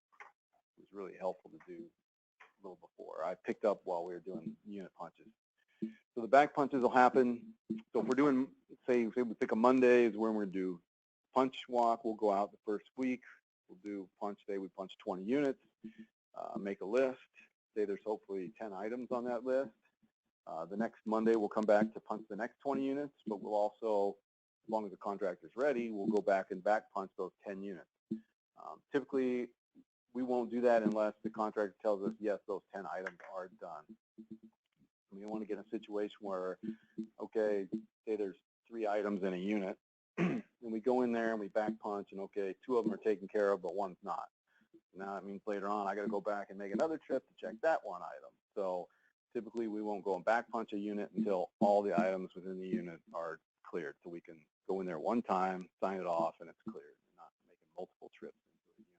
was really helpful to do a little before. I picked up while we were doing unit punches. So the back punches will happen. So if we're doing, say we pick a Monday is when we're going to do punch walk. We'll go out the first week. We'll do punch day. We punch 20 units, make a list. Say there's hopefully 10 items on that list. The next Monday we'll come back to punch the next 20 units, but we'll also, as long as the contractor's ready, we'll go back and back punch those 10 units. Typically, we won't do that unless the contractor tells us, yes, those 10 items are done. We don't want to get in a situation where, okay, say there's 3 items in a unit, and we go in there and we back punch, and okay, 2 of them are taken care of, but 1's not. Now that means later on I got to go back and make another trip to check that 1 item. So typically we won't go and back punch a unit until all the items within the unit are cleared, so we can go in there 1 time, sign it off, and it's cleared, not making multiple trips into a unit.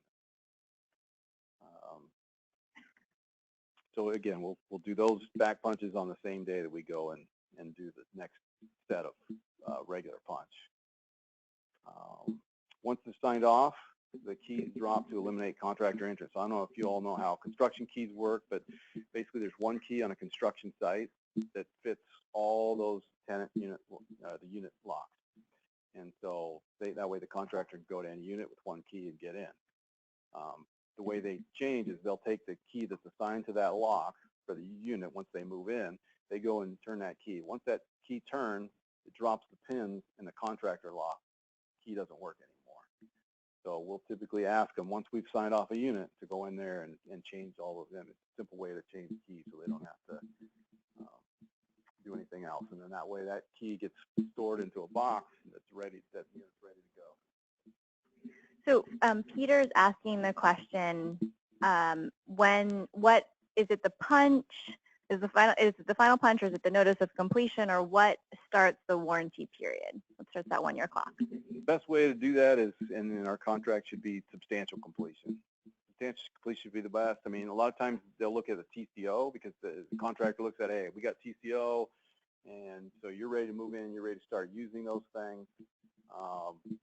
So again, we'll do those back punches on the same day that we go and do the next set of regular punch. Once it's signed off, the keys drop to eliminate contractor interest. I don't know if you all know how construction keys work, but basically there's 1 key on a construction site that fits all those tenant unit, the unit locks. And so that way the contractor can go to any unit with 1 key and get in. The way they change is they'll take the key that's assigned to that lock for the unit once they move in. They go and turn that key. Once that key turns, it drops the pins in the contractor lock. The key doesn't work anymore. So we'll typically ask them, once we've signed off a unit, to go in there and change all of them. It's a simple way to change the key so they don't have to do anything else. And then that way that key gets stored into a box that's ready, that unit's ready to go. So Peter's asking the question, what is it, the punch? Is it the final punch, or is it the notice of completion, or what starts the warranty period? What starts that 1-year clock? The best way to do that is, and in our contract should be substantial completion. Substantial completion should be the best. I mean, a lot of times they'll look at a TCO because the contractor looks at, hey, we got TCO, and so you're ready to move in, you're ready to start using those things.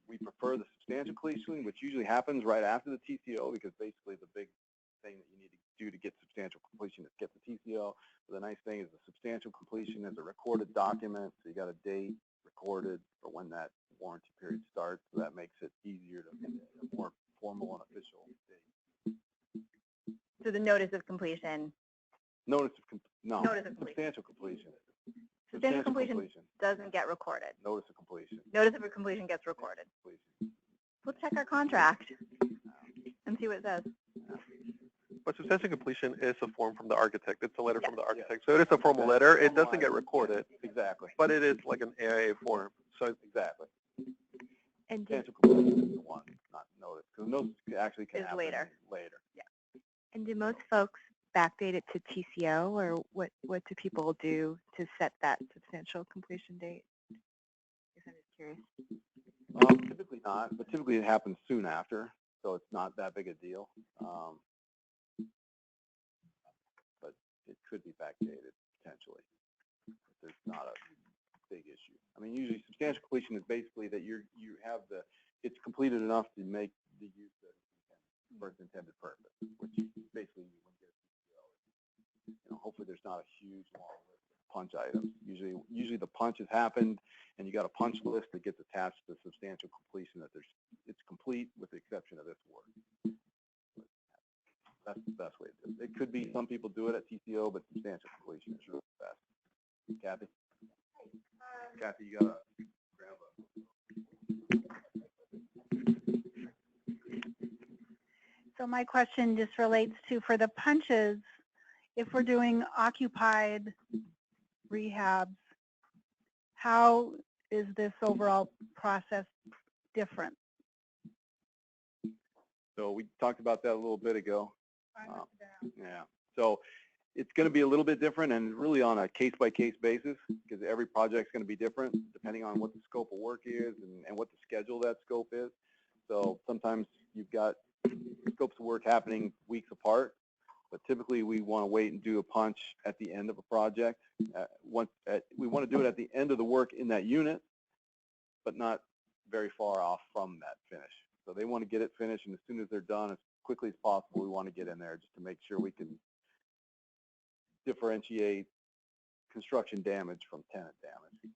We prefer the substantial completion, which usually happens right after the TCO, because basically the big thing that you need to do to get substantial completion is get the TCO. But the nice thing is the substantial completion is a recorded document, so you got a date recorded for when that warranty period starts, so that makes it easier to get a more formal and official date. So the notice of completion. Notice of substantial completion. Substantial completion doesn't get recorded. Notice of completion. Notice of completion gets recorded. Let's check our contract and see what it says. But substantial completion is a form from the architect. It's a letter from the architect. So it is a formal letter. It doesn't get recorded. Exactly. But it is like an AIA form. So exactly. And substantial completion is the one, not notice, because notice actually can happen later. Yeah. And do most folks backdate it to TCO, or what do people do to set that substantial completion date? I guess I'm just curious. Typically not, but typically it happens soon after, so it's not that big a deal. But it could be backdated potentially. There's not a big issue. I mean, usually substantial completion is basically that you have it's completed enough to make the use of for its intended purpose, which basically when you get a TCO, hopefully there's not a huge long list of punch items. Usually the punch has happened, and you got a punch list that gets attached to substantial completion that it's complete with the exception of this work. That's the best way to do it. It could be some people do it at TCO, but substantial completion is really the best. Kathy? Kathy, you gotta grab So my question just relates to, for the punches, if we're doing occupied rehabs, how is this overall process different? So we talked about that a little bit ago. Yeah. So it's going to be a little bit different, and really on a case-by-case basis, because every project is going to be different depending on what the scope of work is and what the schedule of that scope is. So sometimes you've got scopes of work happening weeks apart, but typically we want to wait and do a punch at the end of a project. We want to do it at the end of the work in that unit, but not very far off from that finish. So they want to get it finished, and as soon as they're done, as quickly as possible, we want to get in there just to make sure we can differentiate construction damage from tenant damage.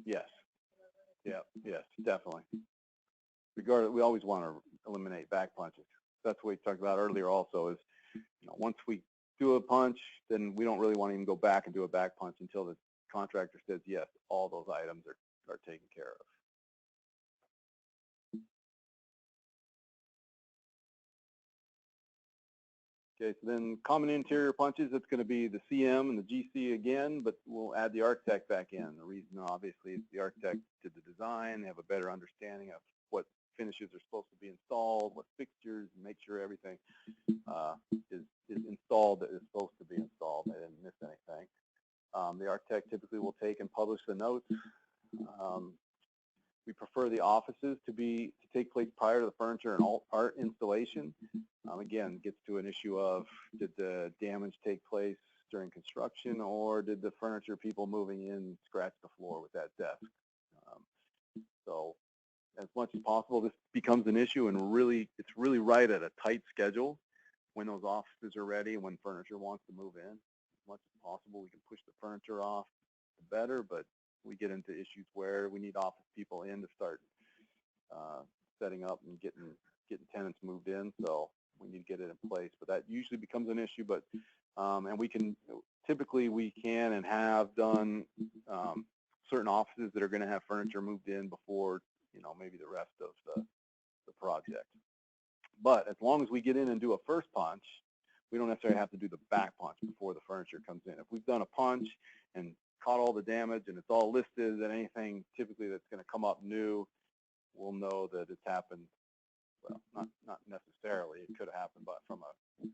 Yes. Yeah. Yes. Definitely. Regardless, we always want to eliminate back punches. That's what we talked about earlier. Also, is once we do a punch, then we don't really want to even go back and do a back punch until the contractor says yes, all those items are taken care of. Okay, so then common interior punches, it's going to be the CM and the GC again, but we'll add the architect back in. The reason, obviously, is the architect did the design. They have a better understanding of what finishes are supposed to be installed, what fixtures, and make sure everything is installed that is supposed to be installed. They didn't miss anything. The architect typically will take and publish the notes. We prefer the offices to take place prior to the furniture and art installation. Again, gets to an issue of, did the damage take place during construction, or did the furniture people moving in scratch the floor with that desk? So as much as possible, this becomes an issue, and it's really right at a tight schedule when those offices are ready and when furniture wants to move in. As much as possible, we can push the furniture off the better, but we get into issues where we need office people in to start setting up and getting tenants moved in, so we need to get it in place. But that usually becomes an issue, but and typically we can and have done certain offices that are going to have furniture moved in before maybe the rest of the project. But as long as we get in and do a first punch, we don't necessarily have to do the back punch before the furniture comes in. If we've done a punch and caught all the damage and it's all listed, then anything typically that's going to come up new, we'll know that it's happened. Well, not necessarily. It could have happened, but from a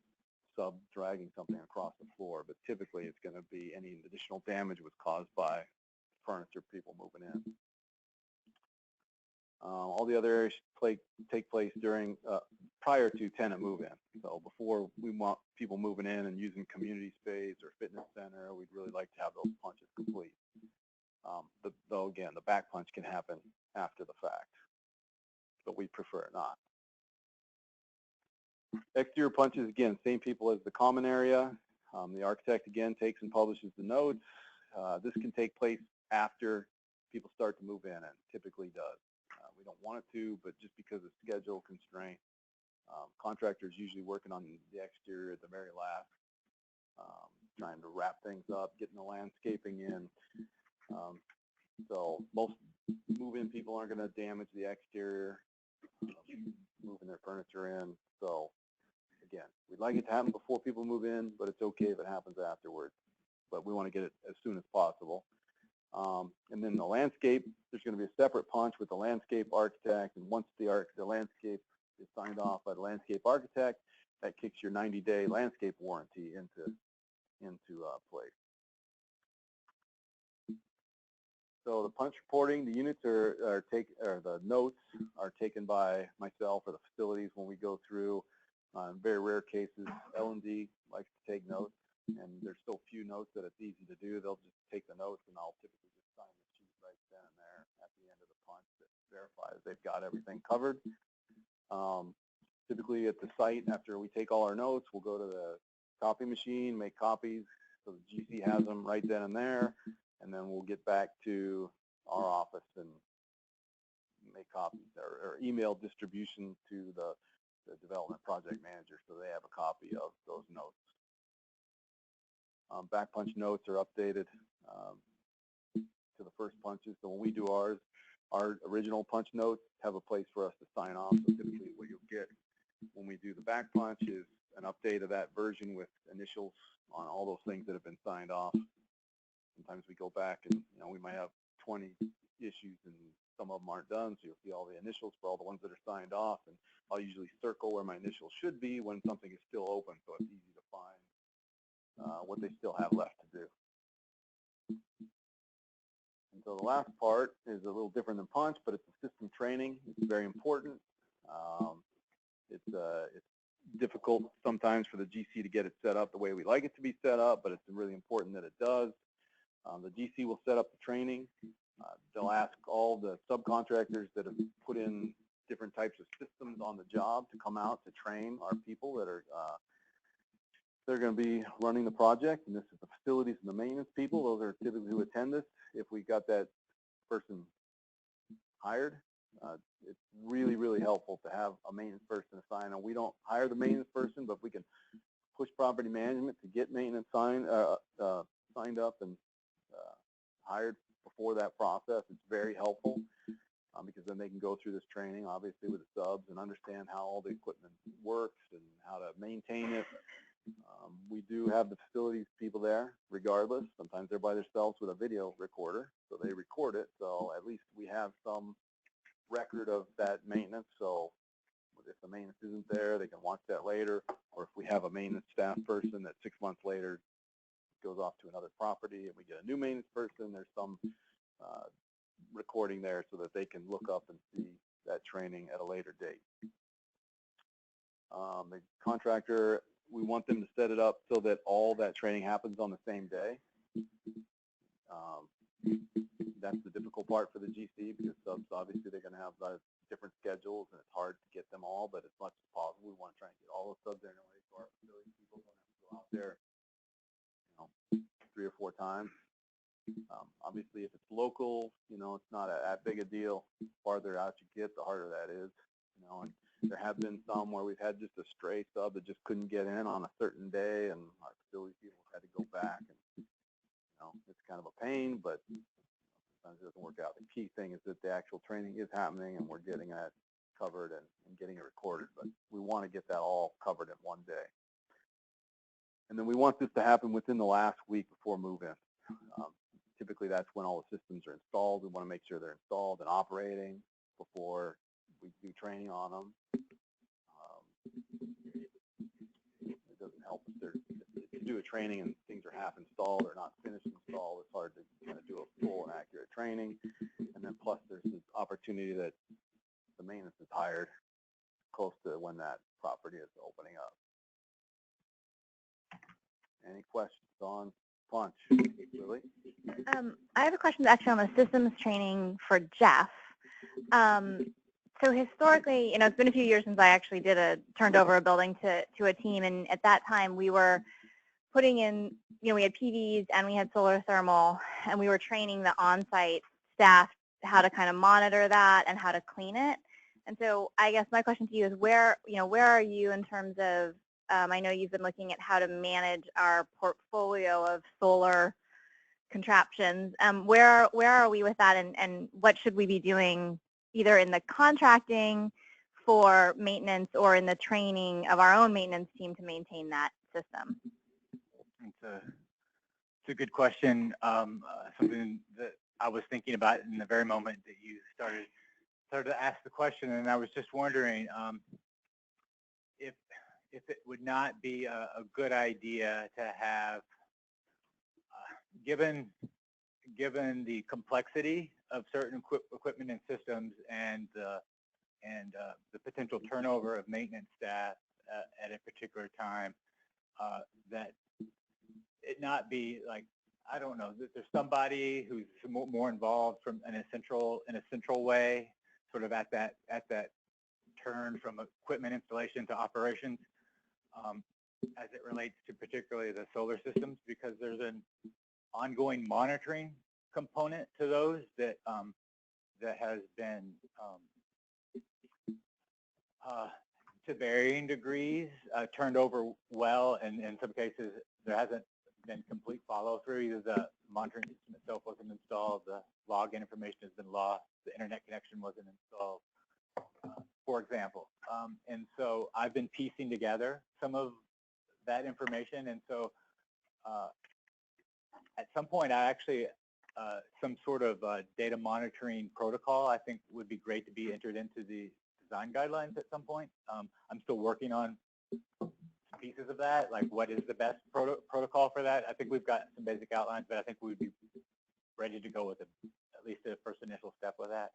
sub dragging something across the floor. But typically, it's going to be any additional damage was caused by furniture people moving in. All the other areas take place during prior to tenant move-in. So before we want people moving in and using community space or fitness center, we'd really like to have those punches complete. Though again, the back punch can happen after the fact, but we prefer it not. Exterior punches, again, same people as the common area. The architect, again, takes and publishes the notes. This can take place after people start to move in, and typically does. We don't want it to, but just because of schedule constraint, contractors usually working on the exterior at the very last, trying to wrap things up, getting the landscaping in. So most move-in people aren't going to damage the exterior, moving their furniture in. So again, we'd like it to happen before people move in, but it's okay if it happens afterwards. But we want to get it as soon as possible. And then the landscape, there's going to be a separate punch with the landscape architect. And once the landscape is signed off by the landscape architect, that kicks your 90-day landscape warranty into place. So the punch reporting, the units or the notes are taken by myself or the facilities when we go through. In very rare cases, L&D likes to take notes, and there's so few notes that it's easy to do. They'll just take the notes, and I'll typically just sign the sheet right then and there at the end of the punch that verifies they've got everything covered. Typically at the site, after we take all our notes, we'll go to the copy machine, make copies, so the GC has them right then and there, and then we'll get back to our office and make copies or email distribution to the development project manager so they have a copy of those notes. Back punch notes are updated to the first punches. So when we do ours, our original punch notes have a place for us to sign off. So typically what you'll get when we do the back punch is an update of that version with initials on all those things that have been signed off. Sometimes we go back and we might have 20 issues and some of them aren't done, so you'll see all the initials for all the ones that are signed off, and I'll usually circle where my initials should be when something is still open, so it's easy to find what they still have left to do. And so the last part is a little different than punch, but it's a system training. It's very important. It's difficult sometimes for the GC to get it set up the way we like it to be set up, but it's really important that it does. The GC will set up the training. They'll ask all the subcontractors that have put in different types of systems on the job to come out to train our people that are they're going to be running the project, and this is the facilities and the maintenance people. Those are typically who attend this. If we got that person hired, it's really, really helpful to have a maintenance person assigned. And we don't hire the maintenance person, but we can push property management to get maintenance signed up and hired before that process. It's very helpful because then they can go through this training, obviously, with the subs and understand how all the equipment works and how to maintain it. We do have the facilities people there regardless. Sometimes they're by themselves with a video recorder, so they record it. So at least we have some record of that maintenance. So if the maintenance isn't there, they can watch that later. Or if we have a maintenance staff person that 6 months later goes off to another property and we get a new maintenance person, there's some recording there so that they can look up and see that training at a later date. The contractor, we want them to set it up so that all that training happens on the same day. That's the difficult part for the GC because subs, obviously, they're going to have different schedules and it's hard to get them all, but as much as possible, we want to try and get all the subs there anyway so our facility people don't have to go out there 3 or 4 times. Obviously, if it's local, it's not that big a deal. The farther out you get, the harder that is. And there have been some where we've had just a stray sub that just couldn't get in on a certain day, and our facility people had to go back. And it's kind of a pain, but sometimes it doesn't work out. The key thing is that the actual training is happening, and we're getting that covered and getting it recorded. But we want to get that all covered in one day. And then we want this to happen within the last week before move-in. Typically, that's when all the systems are installed. We want to make sure they're installed and operating before we do training on them. It doesn't help if you do a training and things are half installed or not finished installed. It's hard to kind of do a full and accurate training. And then plus there's the opportunity that the maintenance is hired close to when that property is opening up. Any questions on punch, Lily? I have a question actually on the systems training for Jeff. So historically, it's been a few years since I actually turned over a building to a team, and at that time we were putting in, we had PVs and we had solar thermal, and we were training the on-site staff how to kind of monitor that and how to clean it. And so I guess my question to you is where are you in terms of, I know you've been looking at how to manage our portfolio of solar contraptions. Where are we with that, and what should we be doing either in the contracting for maintenance or in the training of our own maintenance team to maintain that system? It's a good question. Something that I was thinking about in the very moment that you started to ask the question, and I was just wondering if it would not be a good idea to have, given the complexity of certain equipment and systems and the potential turnover of maintenance staff at a particular time, that it not be like, I don't know, that there's somebody who's more involved in a central way, sort of at that turn from equipment installation to operations, as it relates to particularly the solar systems, because there's an ongoing monitoring component to those that has been to varying degrees turned over well, and in some cases there hasn't been complete follow through. Either the monitoring system itself wasn't installed, the login information has been lost, the internet connection wasn't installed, for example. And so I've been piecing together some of that information, and so at some point I actually some sort of data monitoring protocol I think would be great to be entered into the design guidelines at some point. I'm still working on some pieces of that, like what is the best protocol for that. I think we've got some basic outlines, but I think we'd be ready to go with at least a first initial step with that.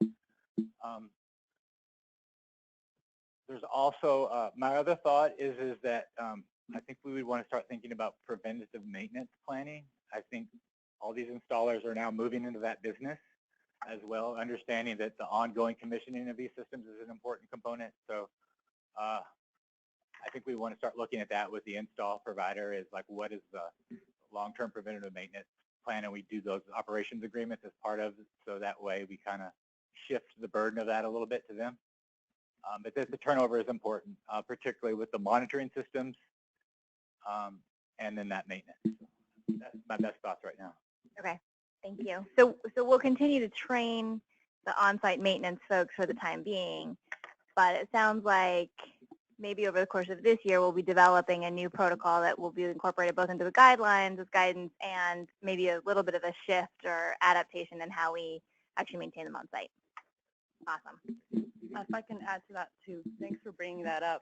There's also, my other thought is that I think we would want to start thinking about preventative maintenance planning. I think all these installers are now moving into that business as well, understanding that the ongoing commissioning of these systems is an important component. So I think we want to start looking at that with the install provider, is like, what is the long-term preventative maintenance plan, and we do those operations agreements as part of it, so that way we kind of shift the burden of that a little bit to them. But the turnover is important, particularly with the monitoring systems and then that maintenance. That's my best thoughts right now. Okay, thank you. So we'll continue to train the on-site maintenance folks for the time being, but it sounds like maybe over the course of this year we'll be developing a new protocol that will be incorporated both into the guidelines as guidance and maybe a little bit of a shift or adaptation in how we actually maintain them on site. Awesome. If I can add to that too, thanks for bringing that up,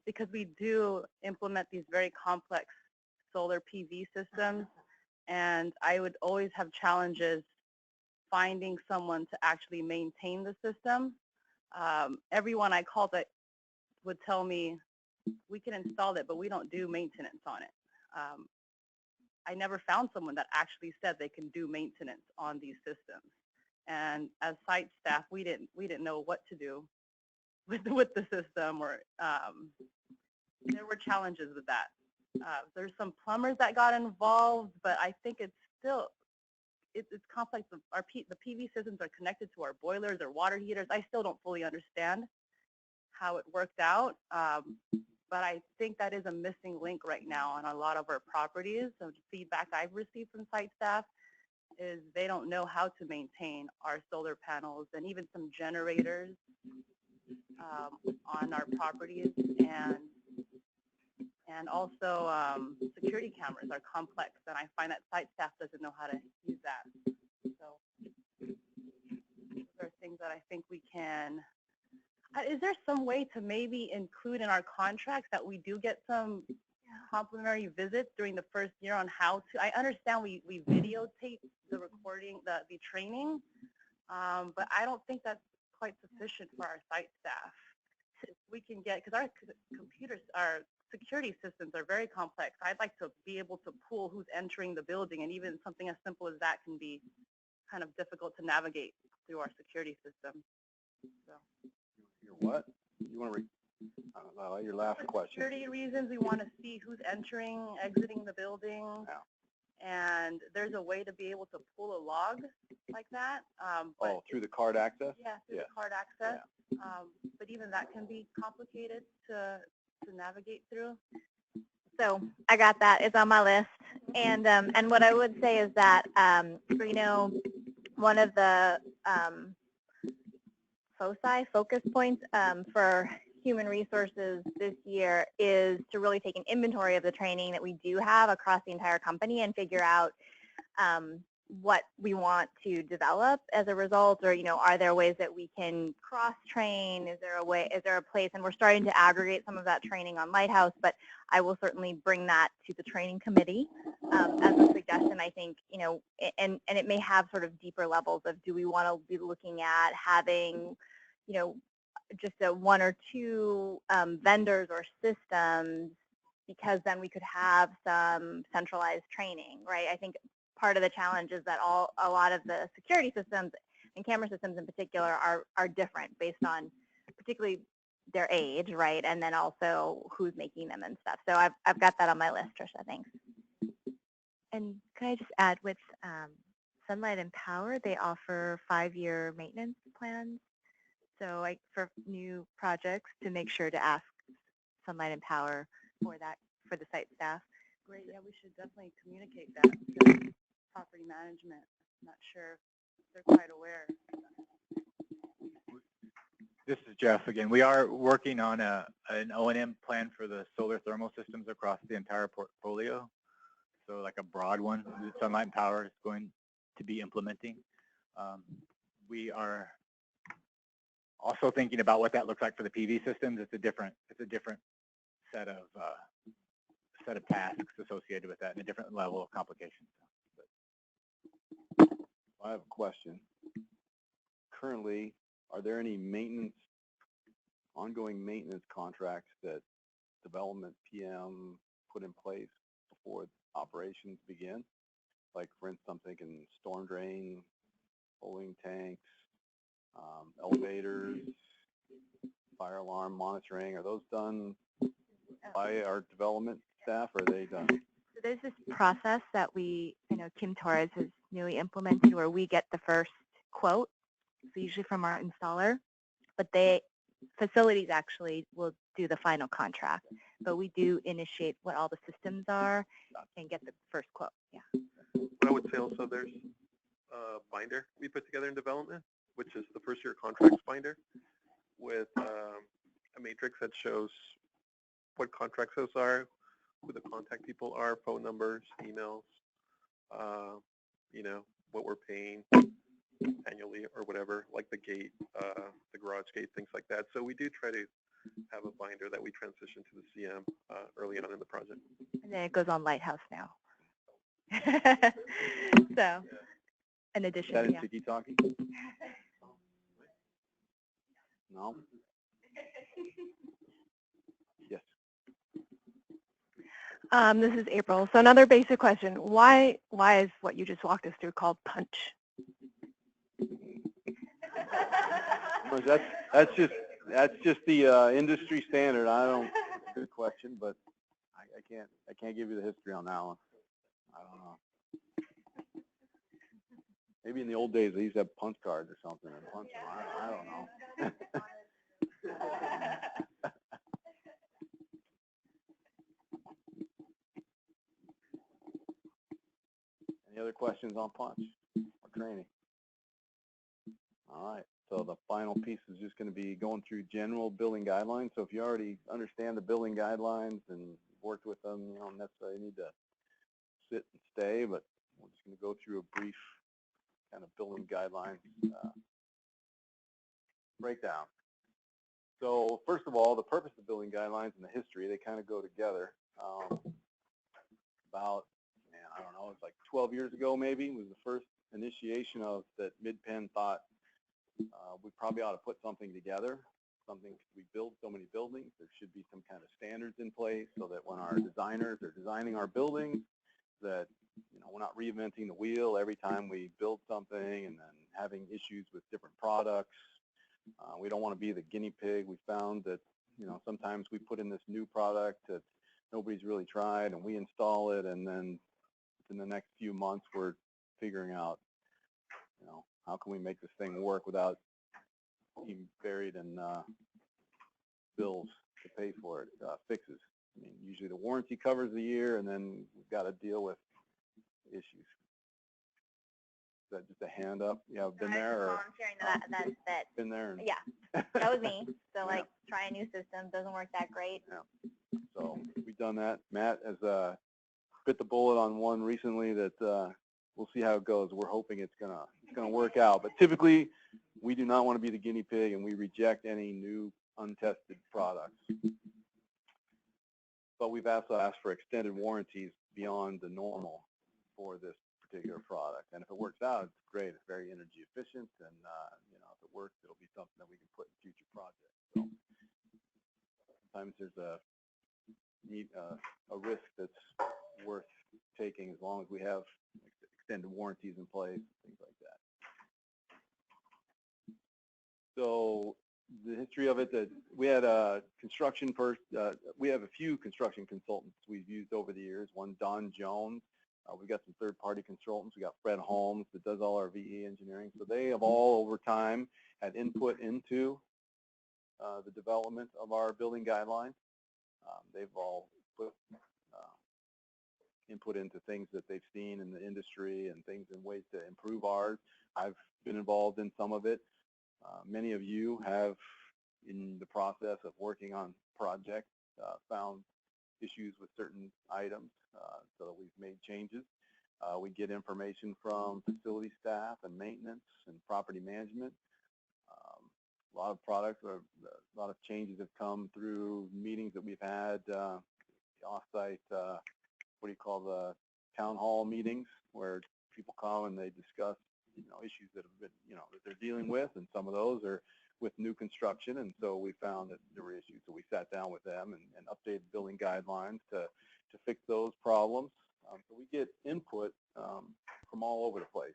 because we do implement these very complex solar PV systems, and I would always have challenges finding someone to actually maintain the system. Everyone I called that would tell me, we can install it, but we don't do maintenance on it. I never found someone that actually said they can do maintenance on these systems. And as site staff, we didn't know what to do with the system, or there were challenges with that. There's some plumbers that got involved, but I think it's still it's complex. The PV systems are connected to our boilers or water heaters. I still don't fully understand how it worked out, but I think that is a missing link right now on a lot of our properties. So the feedback I've received from site staff is they don't know how to maintain our solar panels and even some generators on our properties, And also, security cameras are complex, and I find that site staff doesn't know how to use that. So those are things that I think we can. Is there some way to maybe include in our contracts that we do get some complimentary visits during the first year on how to? I understand we videotape the recording, the training, but I don't think that's quite sufficient for our site staff. If we can get, because our computers, our security systems are very complex. I'd like to be able to pull who's entering the building, and even something as simple as that can be kind of difficult to navigate through our security system. So. Your what? You want to your last For question. security reasons, we want to see who's entering, exiting the building, and there's a way to be able to pull a log like that. Through the card access? Yeah, through the card access. But even that can be complicated to navigate through. So I got that. It's on my list. And what I would say is that, one of the focus points for human resources this year is to really take an inventory of the training that we do have across the entire company and figure out what we want to develop as a result, or are there ways that we can cross-train? Is there a place? And we're starting to aggregate some of that training on Lighthouse, but I will certainly bring that to the training committee as a suggestion. I think, and it may have sort of deeper levels of, do we want to be looking at having, just a one or two vendors or systems, because then we could have some centralized training, right? I think part of the challenge is that a lot of the security systems and camera systems in particular are different based on particularly their age, right? And then also who's making them and stuff. So I've got that on my list, Tricia. Thanks. And can I just add, with Sunlight and Power, they offer 5-year maintenance plans. So like for new projects, to make sure to ask Sunlight and Power for that, for the site staff. Great. Yeah, we should definitely communicate that to property management. I'm not sure if they're quite aware. This is Jeff again. We are working on an O&M plan for the solar thermal systems across the entire portfolio. So like a broad one that Sunlight and Power is going to be implementing. We are also thinking about what that looks like for the PV systems. It's a different set of tasks associated with that and a different level of complication. I have a question. Currently, are there any ongoing maintenance contracts that development PM put in place before operations begin? Like, for instance, I'm thinking storm drain, holding tanks, elevators, fire alarm monitoring. Are those done by our development staff, or are they done? So there's this process that Kim Torres has newly implemented, where we get the first quote, so usually from our installer, but facilities actually will do the final contract. But we do initiate what all the systems are and get the first quote. Yeah. But I would say also there's a binder we put together in development, which is the first year contracts binder, with a matrix that shows what contracts those are, who the contact people are, phone numbers, emails, what we're paying annually or whatever, like the gate, the garage gate, things like that. So we do try to have a binder that we transition to the CM early on in the project. And then it goes on Lighthouse now. So, in addition, is that in Tiki-Taki? No? Yes. This is April. So another basic question. Why is what you just walked us through called punch? That's just the industry standard. Good question, but I can't give you the history on that one. I don't know. Maybe in the old days they used to have punch cards or something and punch them. I don't know. Any other questions on punch or training? All right. So the final piece is just going to be going through general building guidelines. So if you already understand the building guidelines and worked with them, you don't necessarily need to sit and stay, but we're just going to go through a brief kind of building guidelines breakdown. So first of all, the purpose of building guidelines and the history, they kind of go together. About, man, I don't know, it's like 12 years ago maybe was the first initiation of that Mid-Penn thought we probably ought to put something together. We build so many buildings, there should be some kind of standards in place so that when our designers are designing our buildings, that we're not reinventing the wheel every time we build something and then having issues with different products. We don't want to be the guinea pig. We found that sometimes we put in this new product that nobody's really tried and we install it, and then in the next few months we're figuring out how can we make this thing work without being buried in bills to pay for it, fixes. I mean, usually the warranty covers the year, and then we've got to deal with issues. Is that just a hand up? Yeah, been there? Or volunteering that. Been there? Yeah, that was me. So like, try a new system, doesn't work that great. Yeah. So we've done that. Matt has bit the bullet on one recently that we'll see how it goes. We're hoping it's gonna work out. But typically, we do not want to be the guinea pig, and we reject any new untested products. But we've also asked for extended warranties beyond the normal for this particular product. And if it works out, it's great. It's very energy efficient, and if it works, it'll be something that we can put in future projects. So sometimes there's a risk that's worth taking as long as we have extended warranties in place, things like that. So the history of it, that we had a construction we have a few construction consultants we've used over the years. One, Don Jones. We've got some third-party consultants. We got Fred Holmes that does all our VE engineering. So they have all over time had input into the development of our building guidelines. They've all put input into things that they've seen in the industry and things and ways to improve ours. I've been involved in some of it. Many of you have, in the process of working on projects, found issues with certain items, so that we've made changes. We get information from facility staff and maintenance and property management. A lot of products, a lot of changes have come through meetings that we've had, off-site, what do you call the town hall meetings, where people come and they discuss issues that have been, that they're dealing with, and some of those are with new construction, and so we found that there were issues. So we sat down with them and updated building guidelines to fix those problems. So we get input from all over the place.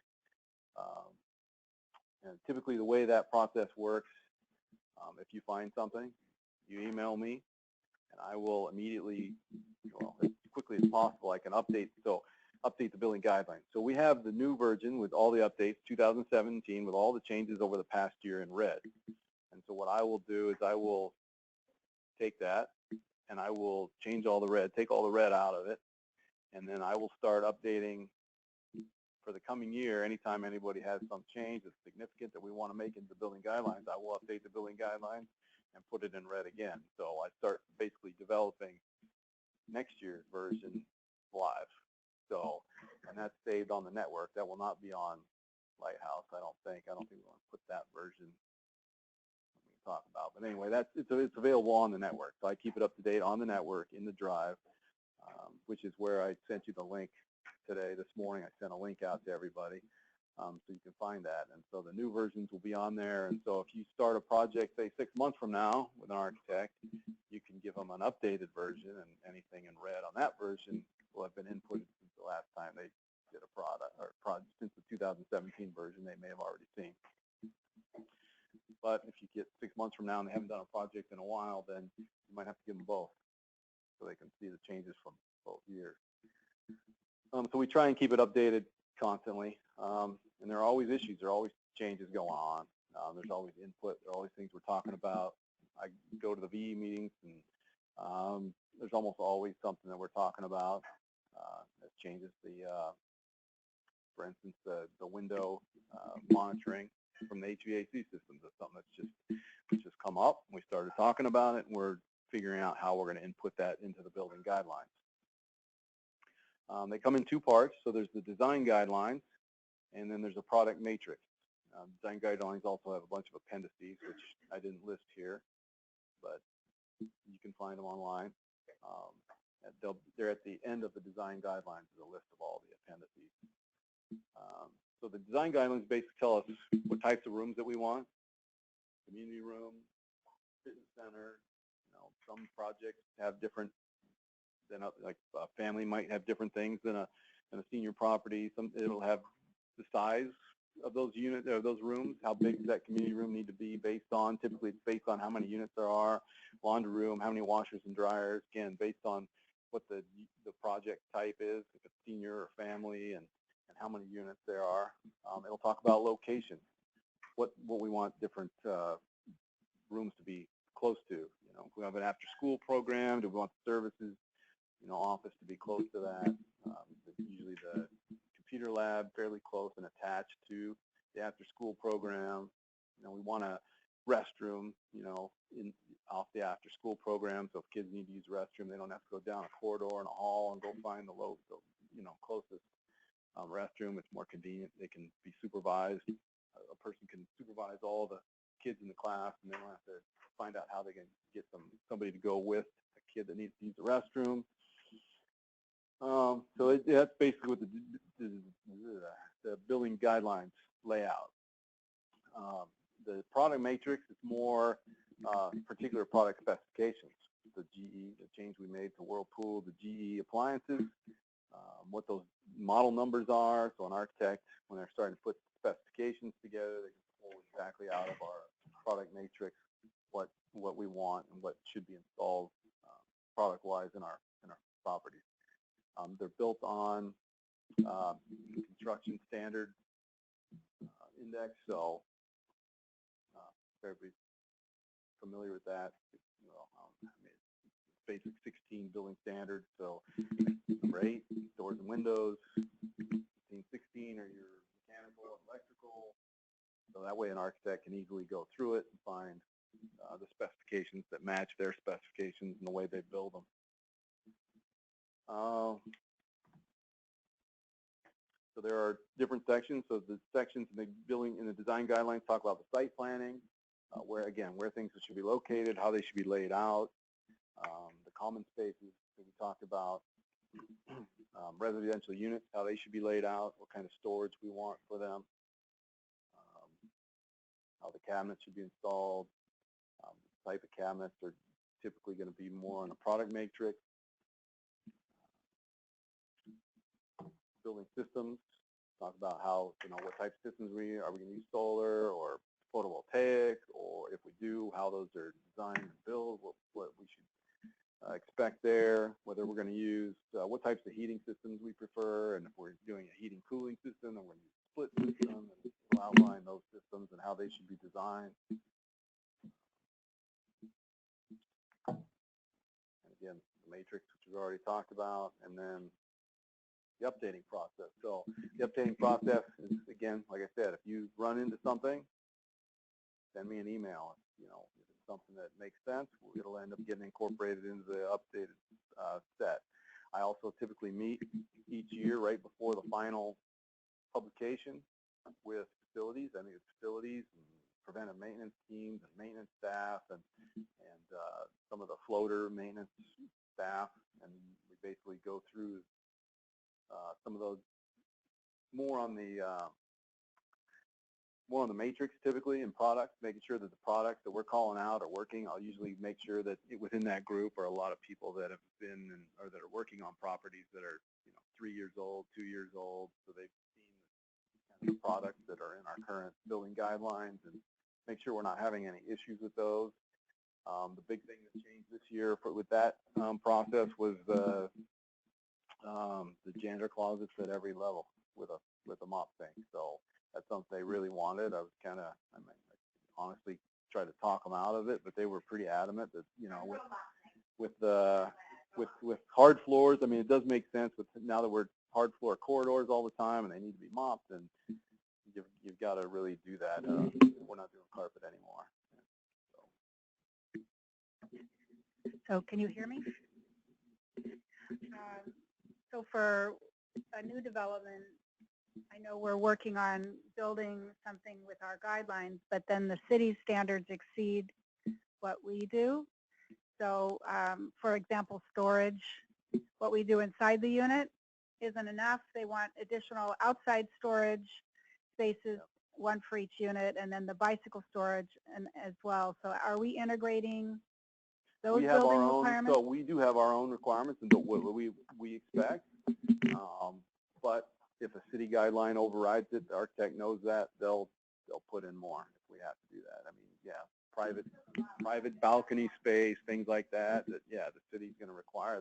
And typically the way that process works, if you find something, you email me, and I will immediately, as quickly as possible, I can update the building guidelines. So we have the new version with all the updates, 2017, with all the changes over the past year in red. And so what I will do is I will take that and I will change all the red, take all the red out of it, and then I will start updating for the coming year. Anytime anybody has some change that's significant that we want to make into the building guidelines, I will update the building guidelines and put it in red again. So I start basically developing next year's version live. So, and that's saved on the network. That will not be on Lighthouse, I don't think. I don't think we want to put that version we can talk about. But anyway, it's available on the network. So I keep it up to date on the network in the drive, which is where I sent you the link today. This morning I sent a link out to everybody, so you can find that. And so the new versions will be on there. And so if you start a project, say 6 months from now with an architect, you can give them an updated version, and anything in red on that version will have been inputted since the last time they did a product, or since the 2017 version they may have already seen. But if you get 6 months from now and they haven't done a project in a while, then you might have to give them both so they can see the changes from both years. So we try and keep it updated constantly, and there are always issues, there are always changes going on, there's always input, there are always things we're talking about. I go to the VE meetings, and there's almost always something that we're talking about that changes for instance, the window monitoring from the HVAC systems. That's something that's just come up. We started talking about it, and we're figuring out how we're going to input that into the building guidelines. They come in two parts. So there's the design guidelines, and then there's a product matrix. Design guidelines also have a bunch of appendices, which I didn't list here, but you can find them online. They're at the end of the design guidelines, is a list of all the appendices. So the design guidelines basically tell us what types of rooms that we want: community room, fitness center. Some projects have different than like a family might have different things than a senior property. It'll have the size of those units or those rooms. How big does that community room need to be based on? Typically, it's based on how many units there are. Laundry room, how many washers and dryers. Again, based on what the project type is, if it's senior or family, and how many units there are. It'll talk about location, what we want different rooms to be close to. If we have an after-school program, do we want the services, office to be close to that? Usually the computer lab fairly close and attached to the after-school program. We want a restroom, off the after-school program, so if kids need to use the restroom, they don't have to go down a corridor and a hall and go find the closest restroom. It's more convenient. They can be supervised. A person can supervise all the kids in the class, and they don't have to find out how they can get somebody to go with a kid that needs to use the restroom. So that's basically what the building guidelines lay out. The product matrix is more particular product specifications. The GE, the change we made to Whirlpool, the GE appliances, what those model numbers are. So an architect, when they're starting to put specifications together, they can pull exactly out of our product matrix what we want and what should be installed product-wise in our properties. They're built on construction standard index, so everybody's familiar with that. Basic 16 building standards. So number 8, doors and windows. 16 are your mechanical and electrical. So that way an architect can easily go through it and find the specifications that match their specifications and the way they build them. So there are different sections. So the sections in the building in the design guidelines talk about the site planning, where things should be located, how they should be laid out, the common spaces that we talked about, residential units, how they should be laid out, what kind of storage we want for them, how the cabinets should be installed. Type of cabinets are typically going to be more on a product matrix. Building systems, talk about how, what type of systems are we going to use solar or photovoltaic, or if we do, how those are designed and built, what we should expect there, whether we're going to use, what types of heating systems we prefer, and if we're doing a heating cooling system, then we're going to use a split system, and we'll outline those systems and how they should be designed. And again, the matrix, which we've already talked about, and then the updating process. So the updating process is, again, like I said, if you run into something, send me an email. If it's something that makes sense, it'll end up getting incorporated into the updated set. I also typically meet each year right before the final publication with facilities. I mean, facilities and preventive maintenance teams and maintenance staff and some of the floater maintenance staff, and we basically go through some of those more on the matrix typically in products, making sure that the products that we're calling out are working. I'll usually make sure that within that group are a lot of people that have been or that are working on properties that are 3 years old, 2 years old, so they've seen the kind of products that are in our current building guidelines, and make sure we're not having any issues with those. The big thing that changed this year with that process was the janitor closets at every level with a mop sink. So that's something they really wanted. I honestly tried to talk them out of it, but they were pretty adamant that with hard floors, I mean, it does make sense. But now that we're hard floor corridors all the time and they need to be mopped, and you've got to really do that. We're not doing carpet anymore. So can you hear me? So for a new development, I know we're working on building something with our guidelines, but then the city's standards exceed what we do. So for example, storage, what we do inside the unit isn't enough. They want additional outside storage spaces, one for each unit, and then the bicycle storage and as well. So are we integrating those building requirements? So we do have our own requirements and what we expect. But if a city guideline overrides it, the architect knows that, they'll put in more if we have to do that. I mean, yeah, private balcony space, things like that, yeah, the city's going to require.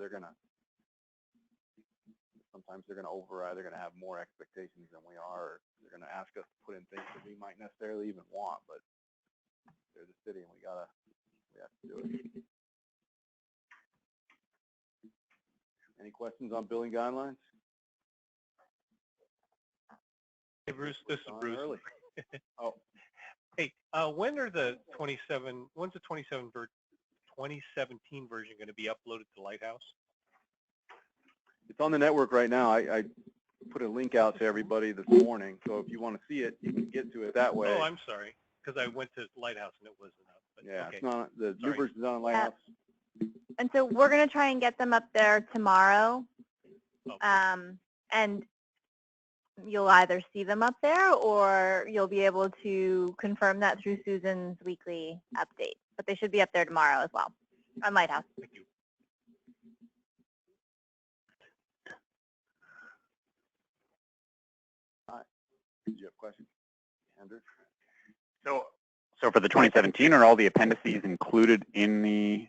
Sometimes they're going to override. They're going to have more expectations than we are. Or they're going to ask us to put in things that we might necessarily even want, but they're the city and we have to do it. Any questions on building guidelines? Hey Bruce, this is Bruce. Early. Oh. Hey, when's the 2017 version going to be uploaded to Lighthouse? It's on the network right now. I put a link out to everybody this morning, so if you want to see it, you can get to it that way. Oh, I'm sorry, because I went to Lighthouse and it wasn't up. But yeah, okay. It's not, the new version is on Lighthouse. And so we're going to try and get them up there tomorrow. And you'll either see them up there or you'll be able to confirm that through Susan's weekly update. But they should be up there tomorrow as well on Lighthouse. Thank you. All right. Did you have questions, Andrew? So for the 2017, are all the appendices included in the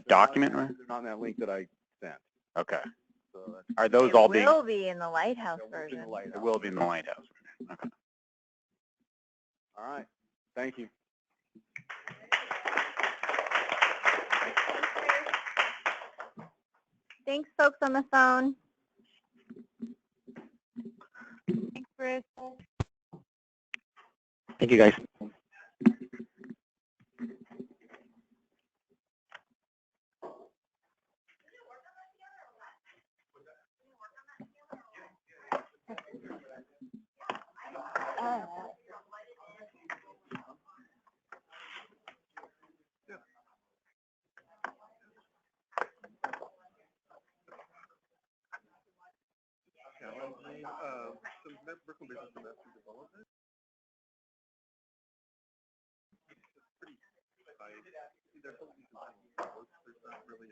document? They're not in that link that I sent. Okay. So are those all being? It will be in the Lighthouse version. It will be in the Lighthouse version. Okay. All right. Thank you. Thanks, folks on the phone. Thanks, Bruce. Thank you, guys. Some Brooklyn business and master development. It's pretty tight. There's something there's not really